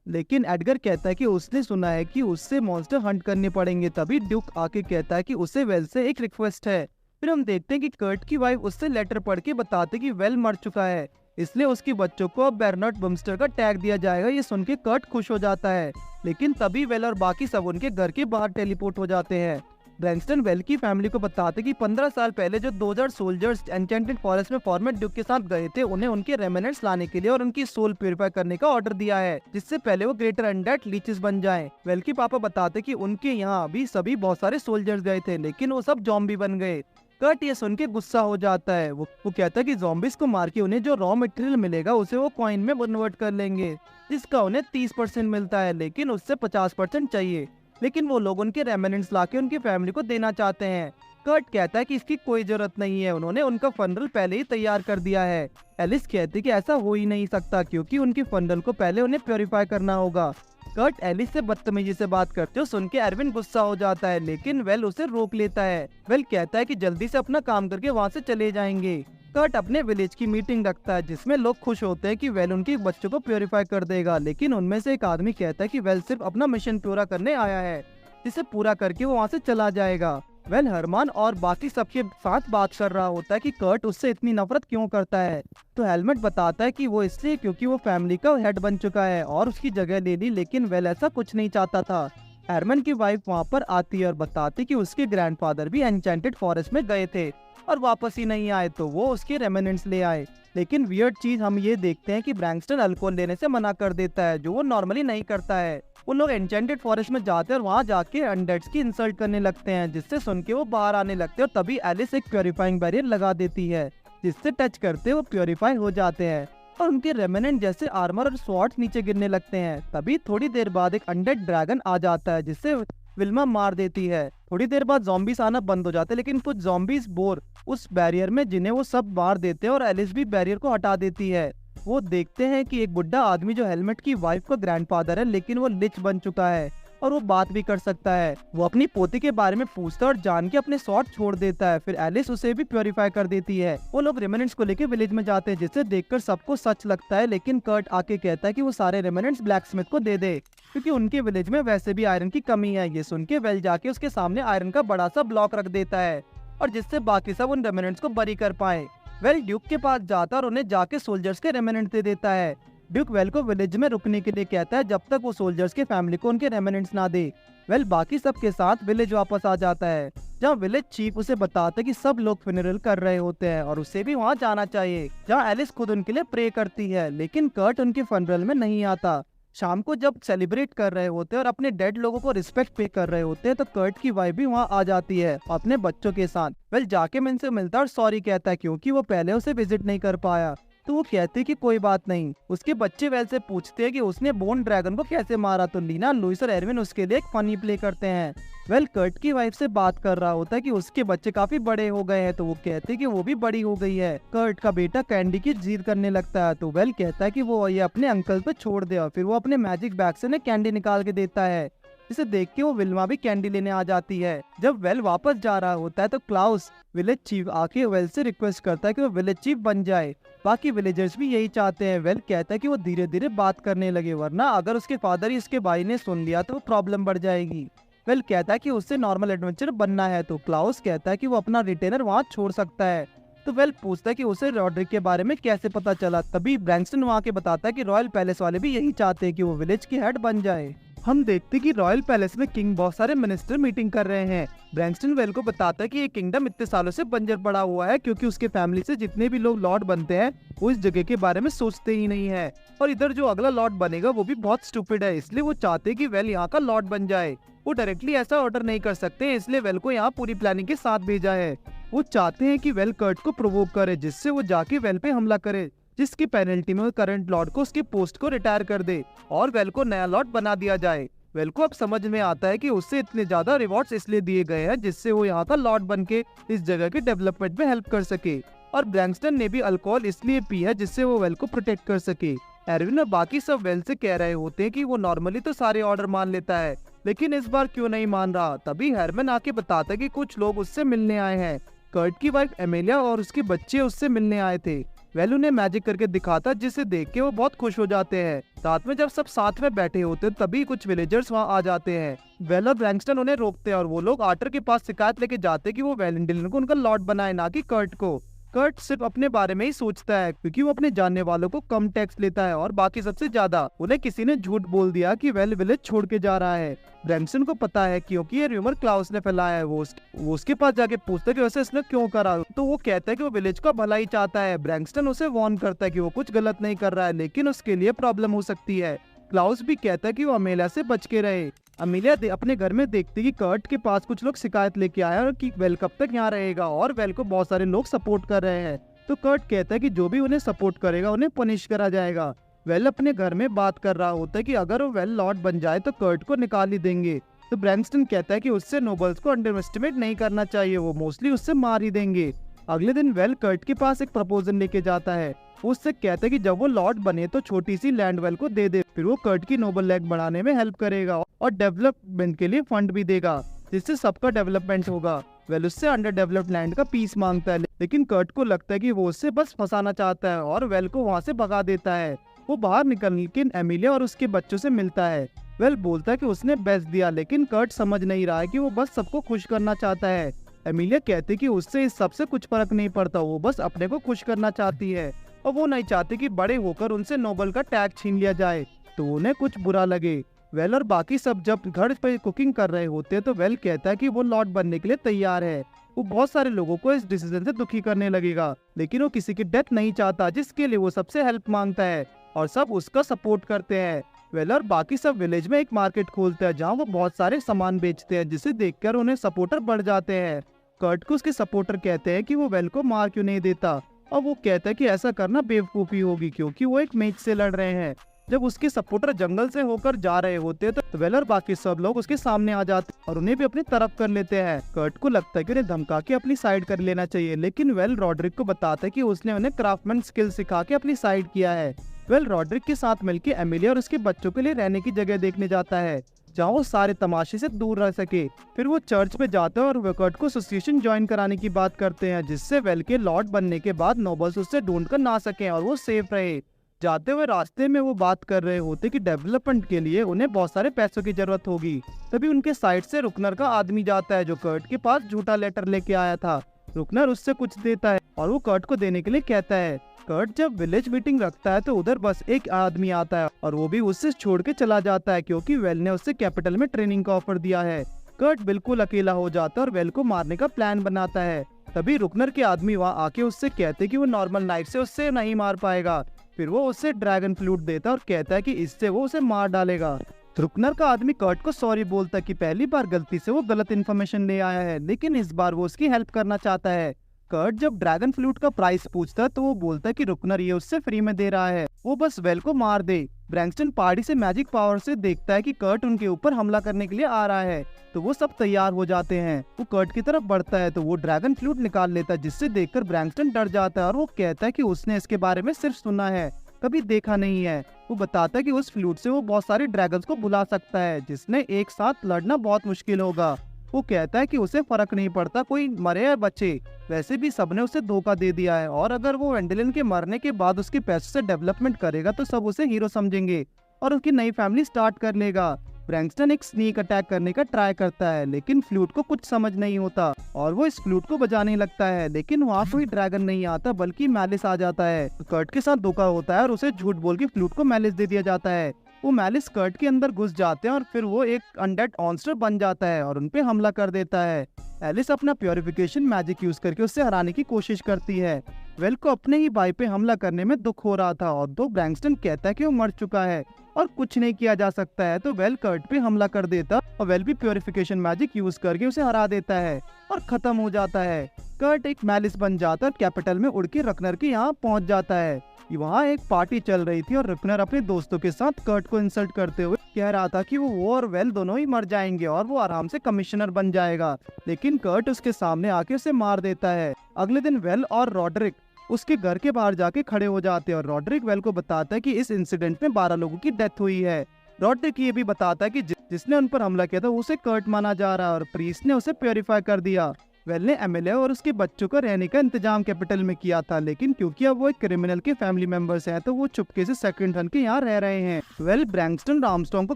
S1: लेकिन एडगर कहता है कि उसने सुना है कि उससे मॉन्स्टर हंट करने पड़ेंगे। तभी ड्यूक आके कहता है कि उसे वेल से एक रिक्वेस्ट है। फिर हम देखते हैं कि कर्ट की वाइफ उससे लेटर पढ़ के बताते कि वेल मर चुका है, इसलिए उसके बच्चों को अब बेर्नार्ड बम्स्टर का टैग दिया जाएगा। ये सुन के कर्ट खुश हो जाता है, लेकिन तभी वेल और बाकी सब उनके घर के बाहर टेलीपोर्ट हो जाते हैं। ब्रैंक्सटन वेल की फैमिली को बताते कि 15 साल पहले जो 2000 सोल्जर्स एन्चेंटेड फॉरेस्ट में फॉर्मेट ड्यूक के साथ गए थे उन्हें उनके रेमिनेंट्स लाने के लिए और उनकी सोल प्यूरिफाई करने का ऑर्डर दिया है जिससे पहले वो ग्रेटर अनडेड लीचेस बन जाएं। वेल के पापा बताते कि उनके यहाँ भी सभी बहुत सारे सोल्जर्स गए थे लेकिन वो सब ज़ॉम्बी बन गए। कर्ट ये सुन के गुस्सा हो जाता है। वो कहता है कि ज़ॉम्बीज को मार के उन्हें जो रॉ मटेरियल मिलेगा उसे वो कॉइन में कन्वर्ट कर लेंगे जिसका उन्हें 30% मिलता है, लेकिन उससे 50% चाहिए। लेकिन वो लोग उनके रेमिनेंट्स लाके उनकी फैमिली को देना चाहते हैं। कर्ट कहता है कि इसकी कोई जरूरत नहीं है, उन्होंने उनका फनरल पहले ही तैयार कर दिया है। एलिस कहती है कि ऐसा हो ही नहीं सकता क्योंकि उनकी फनरल को पहले उन्हें प्योरीफाई करना होगा। कर्ट एलिस से बदतमीजी से बात करते हो सुन के एरविन गुस्सा हो जाता है, लेकिन वेल उसे रोक लेता है। वेल कहता है कि जल्दी से अपना काम करके वहाँ से चले जाएंगे। कर्ट अपने विलेज की मीटिंग रखता है जिसमें लोग खुश होते हैं कि वेल उनके बच्चों को प्योरीफाई कर देगा, लेकिन उनमें से एक आदमी कहता है कि वेल सिर्फ अपना मिशन पूरा करने आया है, जिसे पूरा करके वो वहाँ से चला जाएगा। वेल हरमान और बाकी सबके साथ बात कर रहा होता है कि कर्ट उससे इतनी नफरत क्यों करता है। तो हेलमेट बताता है कि वो इसलिए क्योंकि वो फैमिली का हेड बन चुका है और उसकी जगह ले ली, लेकिन वेल ऐसा कुछ नहीं चाहता था। हरमन की वाइफ वहाँ पर आती है और बताती कि उसके ग्रैंडफादर भी एन्चेंटेड फॉरेस्ट में गए थे और वापस ही नहीं आए, तो वो उसके रेमिनेंट्स ले आए। लेकिन वियर्ड चीज हम ये देखते हैं कि ब्रैंक्सटन अल्कोहल लेने से मना कर देता है जो वो नॉर्मली नहीं करता है। वो लोग एन्चेंटेड फॉरेस्ट में जाते हैं और वहाँ जाके अनडेड्स की इंसल्ट करने लगते हैं, जिससे सुन के वो बाहर आने लगते हैं। और तभी एलिस एक प्योरीफाइंग बैरियर लगा देती है जिससे टच करते वो प्योरीफाई हो जाते हैं और उनके रेमिनेंट जैसे आर्मर और स्वॉर्ड्स नीचे गिरने लगते हैं। तभी थोड़ी देर बाद एक अनडेड ड्रैगन आ जाता है जिससे विल्मा मार देती है। थोड़ी देर बाद ज़ॉम्बीज आना बंद हो जाते हैं, लेकिन कुछ ज़ॉम्बीज बोर उस बैरियर में जिन्हें वो सब मार देते हैं और एलिस भी बैरियर को हटा देती है। वो देखते हैं कि एक बुढ़ा आदमी जो हेलमेट की वाइफ का ग्रैंडफादर है, लेकिन वो लिच बन चुका है और वो बात भी कर सकता है। वो अपनी पोती के बारे में पूछता है और जान के अपने शॉट छोड़ देता है। फिर एलिस उसे भी प्योरीफाई कर देती है। वो लोग रेमिनेंट्स को लेकर विलेज में जाते हैं, जिसे देखकर सबको सच लगता है, लेकिन कर्ट आके कहता है कि वो सारे रेमिनेंट्स ब्लैकस्मिथ को दे दे, क्योंकि उनके विलेज में वैसे भी आयरन की कमी है। ये सुन के वेल जाके उसके सामने आयरन का बड़ा सा ब्लॉक रख देता है, और जिससे बाकी सब उन रेमिनेंट्स को बरी कर पाए। वेल ड्यूक के पास जाता है और उन्हें जाके सोल्जर्स के रेमिनेंट दे देता है। ड्यूक वेल को विलेज में रुकने के लिए कहता है जब तक वो सोल्जर्स के फैमिली को उनके रेमिनेंट्स ना दे। वेल बाकी सब के साथ विलेज वापस आ जाता है, जहाँ विलेज चीफ उसे बताता है कि सब लोग फ्यूनरल कर रहे होते हैं और उसे भी वहाँ जाना चाहिए, जहाँ एलिस खुद उनके लिए प्रे करती है। लेकिन कर्ट उनके फ्यूनरल में नहीं आता। शाम को जब सेलिब्रेट कर रहे होते हैं और अपने डेड लोगों को रिस्पेक्ट पे कर रहे होते हैं, तो कर्ट की वाइफ भी वहाँ आ जाती है अपने बच्चों के साथ। वेल जाके मैं इनसे मिलता है और सॉरी कहता है, क्योंकि वो पहले उसे विजिट नहीं कर पाया। तो वो कहते कि कोई बात नहीं। उसके बच्चे वेल से पूछते हैं कि उसने बोन ड्रैगन को कैसे मारा, तो लीना, लुइस और एरविन उसके लिए एक फनी प्ले करते हैं। वेल कर्ट की वाइफ से बात कर रहा होता है कि उसके बच्चे काफी बड़े हो गए हैं, तो वो कहते हैं कि वो भी बड़ी हो गई है। कर्ट का बेटा कैंडी की जिद करने लगता है, तो वेल कहता है कि वो ये अपने अंकल पे छोड़ दे, और फिर वो अपने मैजिक बैग से कैंडी निकाल के देता है, जिसे देख के वो विल्मा भी कैंडी लेने आ जाती है। जब वेल वापस जा रहा होता है तो क्लाउस विलेज चीफ आके वेल से रिक्वेस्ट करता है कि वो विलेज चीफ बन जाए। बाकी विलेजर्स भी यही चाहते हैं। वेल कहता है कि वो धीरे धीरे बात करने लगे, वरना अगर उसके फादर ही इसके भाई ने सुन लिया तो प्रॉब्लम बढ़ जाएगी। वेल कहता है कि उससे नॉर्मल एडवेंचर बनना है, तो क्लाउस कहता है कि वो अपना रिटेनर वहाँ छोड़ सकता है। तो वेल पूछता है कि उसे रॉड्रिक के बारे में कैसे पता चला। तभी ब्रैंक्सटन वहाँ के बताता है कि रॉयल पैलेस वाले भी यही चाहते हैं कि वो विलेज की हेड बन जाए। हम देखते कि रॉयल पैलेस में किंग बहुत सारे मिनिस्टर मीटिंग कर रहे हैं। ब्रैंक्सटन वेल को बताता है कि ये किंगडम इतने सालों से बंजर पड़ा हुआ है, क्योंकि उसके फैमिली से जितने भी लोग लॉर्ड बनते हैं वो इस जगह के बारे में सोचते ही नहीं है, और इधर जो अगला लॉर्ड बनेगा वो भी बहुत स्टूपिड है, इसलिए वो चाहते हैं कि वेल यहाँ का लॉर्ड बन जाए। वो डायरेक्टली ऐसा ऑर्डर नहीं कर सकते, इसलिए वेल को यहाँ पूरी प्लानिंग के साथ भेजा है। वो चाहते हैं कि वेल कर्ट को प्रोवोक करे, जिससे वो जाके वेल पे हमला करे, जिसकी पेनल्टी में करंट लॉर्ड को उसके पोस्ट को रिटायर कर दे और वेल को नया लॉर्ड बना दिया जाए। वेल को अब समझ में आता है कि उससे इतने ज्यादा रिवॉर्ड्स इसलिए दिए गए हैं जिससे वो यहाँ का लॉर्ड बन के इस जगह के डेवलपमेंट में हेल्प कर सके, और ब्रैंक्सटन ने भी अल्कोहल इसलिए पी है जिससे वो वेल को प्रोटेक्ट कर सके। एरविन और बाकी सब वेल से कह रहे होते हैं कि वो नॉर्मली तो सारे ऑर्डर मान लेता है, लेकिन इस बार क्यों नहीं मान रहा। तभी हेरमन आके बताता है कि कुछ लोग उससे मिलने आए हैं। कर्ट की वाइफ एमेलिया और उसके बच्चे उससे मिलने आए थे। वेल उन्हें मैजिक करके दिखाता, जिसे देख के वो बहुत खुश हो जाते हैं। रात में जब सब साथ में बैठे होते तभी कुछ विलेजर्स वहाँ आ जाते हैं। वेल और ब्रैंक्सटन उन्हें रोकते हैं और वो लोग आर्टर के पास शिकायत लेके जाते हैं कि वो वेलेंटिन को उनका लॉर्ड बनाए, ना कि कर्ट को। कर्ट सिर्फ अपने बारे में ही सोचता है, क्योंकि वो अपने जानने वालों को कम टैक्स लेता है और बाकी सबसे ज्यादा। उन्हें किसी ने झूठ बोल दिया कि वेल विलेज छोड़ के जा रहा है। ब्रैंक्सटन को पता है, क्योंकि ये र्यूमर क्लाउस ने फैलाया है। वो उसके पास जाके पूछता है कि वैसे इसने क्यों करा, तो वो कहता है कि वो विलेज का भला ही चाहता है। ब्रैंक्सटन उसे वार्न करता है कि वो कुछ गलत नहीं कर रहा है, लेकिन उसके लिए प्रॉब्लम हो सकती है। क्लाउस भी कहता है कि वो अमेलिया से बच के रहे। अमेलिया अपने घर में देखती कि कर्ट के पास कुछ लोग शिकायत लेके आए और कि वेल कब तक यहाँ रहेगा, और वेल को बहुत सारे लोग सपोर्ट कर रहे हैं। तो कर्ट कहता है कि जो भी उन्हें सपोर्ट करेगा उन्हें पनिश करा जाएगा। वेल अपने घर में बात कर रहा होता है कि अगर वो वेल लॉर्ड बन जाए तो कर्ट को निकाल ही देंगे। तो ब्रैंक्सटन कहता है कि उससे नोबल्स को अंडर एस्टिमेट नहीं करना चाहिए, वो मोस्टली उससे मार ही देंगे। अगले दिन वेल कर्ट के पास एक प्रपोजल लेके जाता है। उससे कहता है कि जब वो लॉर्ड बने तो छोटी सी लैंड वेल को दे दे, फिर वो कर्ट की नोबल लैंड बढ़ाने में हेल्प करेगा और डेवलपमेंट के लिए फंड भी देगा, जिससे सबका डेवलपमेंट होगा। वेल उससे अंडर डेवलप्ड लैंड का पीस मांगता है, लेकिन कर्ट को लगता है कि वो उससे बस फंसाना चाहता है और वेल को वहाँ से भगा देता है। वो बाहर निकल के एमिलिया और उसके बच्चों से मिलता है। वेल बोलता है कि उसने बेस्ट दिया, लेकिन कर्ट समझ नहीं रहा है कि वो बस सबको खुश करना चाहता है। एमिलिया कहती कि उससे इस सबसे कुछ फर्क नहीं पड़ता, वो बस अपने को खुश करना चाहती है और वो नहीं चाहती कि बड़े होकर उनसे नोबल का टैग छीन लिया जाए, तो उन्हें कुछ बुरा लगे। वेल और बाकी सब जब घर पे कुकिंग कर रहे होते हैं तो वेल कहता है कि वो लॉर्ड बनने के लिए तैयार है। वो बहुत सारे लोगों को इस डिसीजन से दुखी करने लगेगा, लेकिन वो किसी की डेथ नहीं चाहता, जिसके लिए वो सबसे हेल्प मांगता है और सब उसका सपोर्ट करते हैं। वेल और बाकी सब विलेज में एक मार्केट खोलते हैं जहाँ वो बहुत सारे सामान बेचते हैं, जिसे देखकर उन्हें सपोर्टर बढ़ जाते हैं। कर्ट को उसके सपोर्टर कहते हैं कि वो वेल को मार क्यों नहीं देता, और वो कहता है कि ऐसा करना बेवकूफी होगी क्योंकि वो एक मैच से लड़ रहे हैं। जब उसके सपोर्टर जंगल से होकर जा रहे होते हैं तो वेल और बाकी सब लोग उसके सामने आ जाते हैं और उन्हें भी अपनी तरफ कर लेते हैं। कर्ट को लगता है कि उन्हें धमका के अपनी साइड कर लेना चाहिए, लेकिन वेल रॉड्रिक को बताता है कि उसने उन्हें क्राफ्टमैन स्किल सिखा के अपनी साइड किया है। वेल रॉड्रिक के साथ मिलकर एमिलिया और उसके बच्चों के लिए रहने की जगह देखने जाता है। जहाँ वो सारे तमाशे से दूर रह सके। फिर वो चर्च में जाते हैं और वे कर्ट को एसोसिएशन ज्वाइन कराने की बात करते हैं, जिससे वेल के लॉर्ड बनने के बाद नोबल्स उससे ढूंढ कर ना सके और वो सेफ रहे। जाते हुए रास्ते में वो बात कर रहे होते कि डेवलपमेंट के लिए उन्हें बहुत सारे पैसों की जरूरत होगी। तभी उनके साइड से रुकनर का आदमी जाता है, जो कर्ट के पास झूठा लेटर लेके आया था। रुकनर उससे कुछ देता है और वो कर्ट को देने के लिए कहता है। कर्ट जब विलेज मीटिंग रखता है तो उधर बस एक आदमी आता है और वो भी उससे छोड़ के चला जाता है, क्योंकि वेल ने उससे कैपिटल में ट्रेनिंग का ऑफर दिया है। कर्ट बिल्कुल अकेला हो जाता है और वेल को मारने का प्लान बनाता है। तभी रुकनर के आदमी वहाँ आके उससे कहते कि वो नॉर्मल नाइफ से उससे नहीं मार पाएगा। फिर वो उससे ड्रैगन फ्लूट देता है और कहता है कि इससे वो उसे मार डालेगा। रुकनर का आदमी कर्ट को सॉरी बोलता है कि पहली बार गलती से वो गलत इन्फॉर्मेशन ले आया है, लेकिन इस बार वो उसकी हेल्प करना चाहता है। कर्ट जब ड्रैगन फ्लूट का प्राइस पूछता है तो वो बोलता है कि रुकनर ये उससे फ्री में दे रहा है, वो बस वेल को मार दे। ब्रैंक्सटन पार्टी से मैजिक पावर से देखता है कि कर्ट उनके ऊपर हमला करने के लिए आ रहा है, तो वो सब तैयार हो जाते हैं। वो कर्ट की तरफ बढ़ता है तो वो ड्रैगन फ्लूट निकाल लेता है, जिससे देखकर ब्रैंक्सटन डर जाता है और वो कहता है कि उसने इसके बारे में सिर्फ सुना है, कभी देखा नहीं है। वो बताता है कि उस फ्लूट से वो बहुत सारे ड्रैगन्स को बुला सकता है, जिसने एक साथ लड़ना बहुत मुश्किल होगा। वो कहता है कि उसे फर्क नहीं पड़ता कोई मरे या बचे, वैसे भी सबने उसे धोखा दे दिया है और अगर वो वेंडेलिन के मरने के बाद उसके पैसों से डेवलपमेंट करेगा तो सब उसे हीरो समझेंगे और उसकी नई फैमिली स्टार्ट कर लेगा। ब्रैंक्सटन एक स्नीक अटैक करने का ट्राई करता है, लेकिन फ्लूट को कुछ समझ नहीं होता और वो इस फ्लूट को बजाने लगता है, लेकिन वहाँ कोई ड्रैगन नहीं आता बल्कि मैलिस आ जाता है। कर्ट के साथ धोखा होता है और उसे झूठ बोल के फ्लूट को मैलिस दे दिया जाता है। वो मैलिस कर्ट के अंदर घुस जाते हैं और फिर वो एक अनडेड मॉन्स्टर बन जाता है और उनपे हमला कर देता है। एलिस अपना प्योरिफिकेशन मैजिक यूज करके उससे हराने की कोशिश करती है। वेल को अपने ही भाई पे हमला करने में दुख हो रहा था और तो ब्रैंक्सटन कहता है कि वो मर चुका है और कुछ नहीं किया जा सकता है, तो वेल कर्ट पे हमला कर देता और वेल भी प्योरिफिकेशन मैजिक यूज करके उसे हरा देता है और खत्म हो जाता है। कर्ट एक मैलिस बन जाता है और कैपिटल में उड़ के रकनर के यहाँ पहुंच जाता है। वहाँ एक पार्टी चल रही थी और रकनर अपने दोस्तों के साथ कर्ट को इंसल्ट करते हुए कह रहा था कि वो और वेल दोनों ही मर जाएंगे और वो आराम से कमिश्नर बन जाएगा, लेकिन कर्ट उसके सामने आके उसे मार देता है। अगले दिन वेल और रॉड्रिक उसके घर के बाहर जाके खड़े हो जाते हैं और रॉड्रिक वेल को बताता है कि इस इंसिडेंट में 12 लोगों की डेथ हुई है। रॉड्रिक ये भी बताता है कि जिसने उन पर हमला किया था उसे कर्ट माना जा रहा है और प्रीस्ट ने उसे प्योरीफाई कर दिया। वेल ने एमएलए और उसके बच्चों को रहने का इंतजाम कैपिटल में किया था, लेकिन क्योंकि अब वो एक क्रिमिनल के फैमिली मेंबर्स हैं तो वो चुपके से सेकंड हन के यहाँ रह रहे हैं। वेल ब्रैंक्सटन आर्मस्ट्रांग को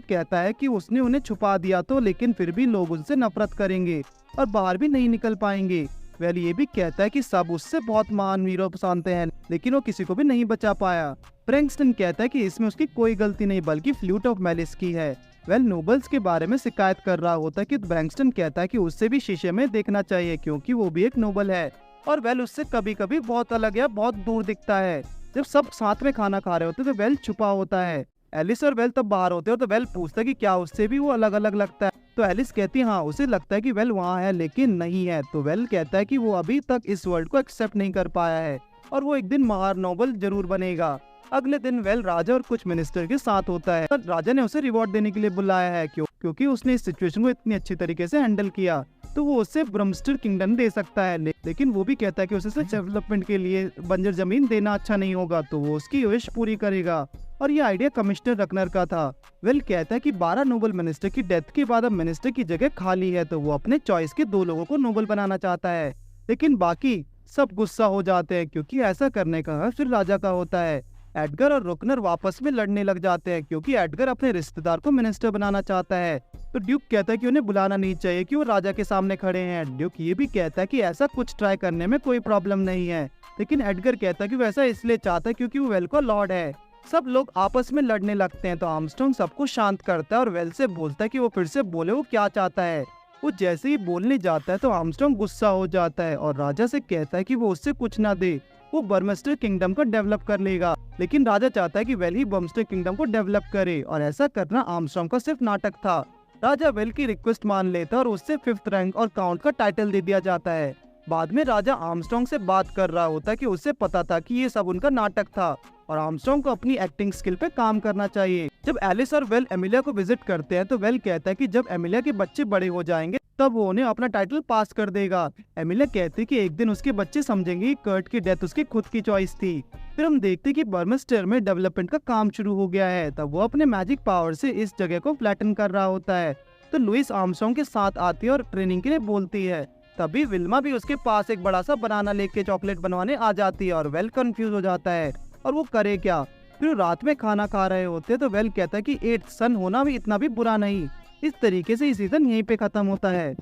S1: कहता है कि उसने उन्हें छुपा दिया तो, लेकिन फिर भी लोग उनसे नफरत करेंगे और बाहर भी नहीं निकल पाएंगे। वेल ये भी कहता है कि सब उससे बहुत महान वीरों पसंदते हैं, लेकिन वो किसी को भी नहीं बचा पाया। ब्रैंक्सटन कहता है कि इसमें उसकी कोई गलती नहीं बल्कि फ्लूट ऑफ मैलिस की है। वेल नोबल्स के बारे में शिकायत कर रहा होता है कि ब्रैंक्सटन कहता है कि उससे भी शीशे में देखना चाहिए क्योंकि वो भी एक नोबल है और वेल उससे कभी कभी बहुत अलग या बहुत दूर दिखता है। जब सब साथ में खाना खा रहे होते तो वेल छुपा होता है। एलिस और वेल तब बाहर होते हैं तो वेल पूछता है कि क्या उससे भी वो अलग अलग लगता है, तो एलिस कहती है हाँ उसे लगता है कि वेल वहाँ है लेकिन नहीं है। तो वेल कहता है कि वो अभी तक इस वर्ल्ड को एक्सेप्ट नहीं कर पाया है और वो एक दिन महान नोबल जरूर बनेगा। अगले दिन वेल राजा और कुछ मिनिस्टर के साथ होता है। राजा ने उसे रिवॉर्ड देने के लिए बुलाया है क्योंकि उसने इस सिचुएशन को इतनी अच्छी तरीके से हैंडल किया, तो वो उससे ब्रमस्टर किंगडम दे सकता है, लेकिन वो भी कहता है कि उसे डेवलपमेंट के लिए बंजर जमीन देना अच्छा नहीं होगा, तो वो उसकी विश पूरी करेगा। और ये आइडिया कमिश्नर रकनर का था। वेल कहता है कि 12 नोबल मिनिस्टर की डेथ के बाद अब मिनिस्टर की जगह खाली है, तो वो अपने चॉइस के 2 लोगों को नोबल बनाना चाहता है, लेकिन बाकी सब गुस्सा हो जाते हैं क्योंकि ऐसा करने का हक सिर्फ राजा का होता है। एडगर और रुकनर आपस में लड़ने लग जाते हैं क्योंकि एडगर अपने रिश्तेदार को मिनिस्टर बनाना चाहता है, तो ड्यूक कहता है कि उन्हें बुलाना नहीं चाहिए कि वो राजा के सामने खड़े हैं। ड्यूक ये भी कहता है कि ऐसा कुछ ट्राई करने में कोई प्रॉब्लम नहीं है, लेकिन एडगर कहता है कि वैसा इसलिए चाहता है क्योंकि वो वेल का लॉर्ड है। सब लोग आपस में लड़ने लगते हैं तो आर्मस्ट्रांग सबको शांत करता है और वेल से बोलता है कि वो फिर से बोले वो क्या चाहता है। वो जैसे ही बोलने जाता है तो आर्मस्ट्रांग गुस्सा हो जाता है और राजा से कहता है कि वो उससे कुछ ना दे, वो बर्मस्टर किंगडम को डेवलप कर लेगा, लेकिन राजा चाहता है कि वेल ही बर्मस्टर किंगडम को डेवलप करे और ऐसा करना आर्मस्ट्रांग का सिर्फ नाटक था। राजा वेल की रिक्वेस्ट मान लेता और उससे 5th रैंक और काउंट का टाइटल दे दिया जाता है। बाद में राजा आर्मस्ट्रॉन्ग से बात कर रहा होता है कि उससे पता था कि ये सब उनका नाटक था और आर्मस्ट्रॉन्ग को अपनी एक्टिंग स्किल पे काम करना चाहिए। जब एलिस और वेल एमिलिया को विजिट करते हैं तो वेल कहता है कि जब एमिलिया के बच्चे बड़े हो जाएंगे तब वो उन्हें अपना टाइटल पास कर देगा। एमिलिया कहती है कि एक दिन उसके बच्चे समझेंगे कि कर्ट की डेथ उसकी खुद की चॉइस थी। फिर हम देखते कि बर्मिस्टर में डेवलपमेंट का काम शुरू हो गया है। तब वो अपने मैजिक पावर से इस जगह को फ्लैटन कर रहा होता है। तो लुइस आर्मस्ट्रॉन्ग के साथ आती है और ट्रेनिंग के लिए बोलती है। तभी विल्मा भी उसके पास एक बड़ा सा बनाना लेके चॉकलेट बनवाने आ जाती है और वेल कंफ्यूज हो जाता है और वो करे क्या। फिर रात में खाना खा रहे होते तो वेल कहता है कि 8th सन होना भी इतना भी बुरा नहीं। इस तरीके से ये सीजन यहीं पे खत्म होता है।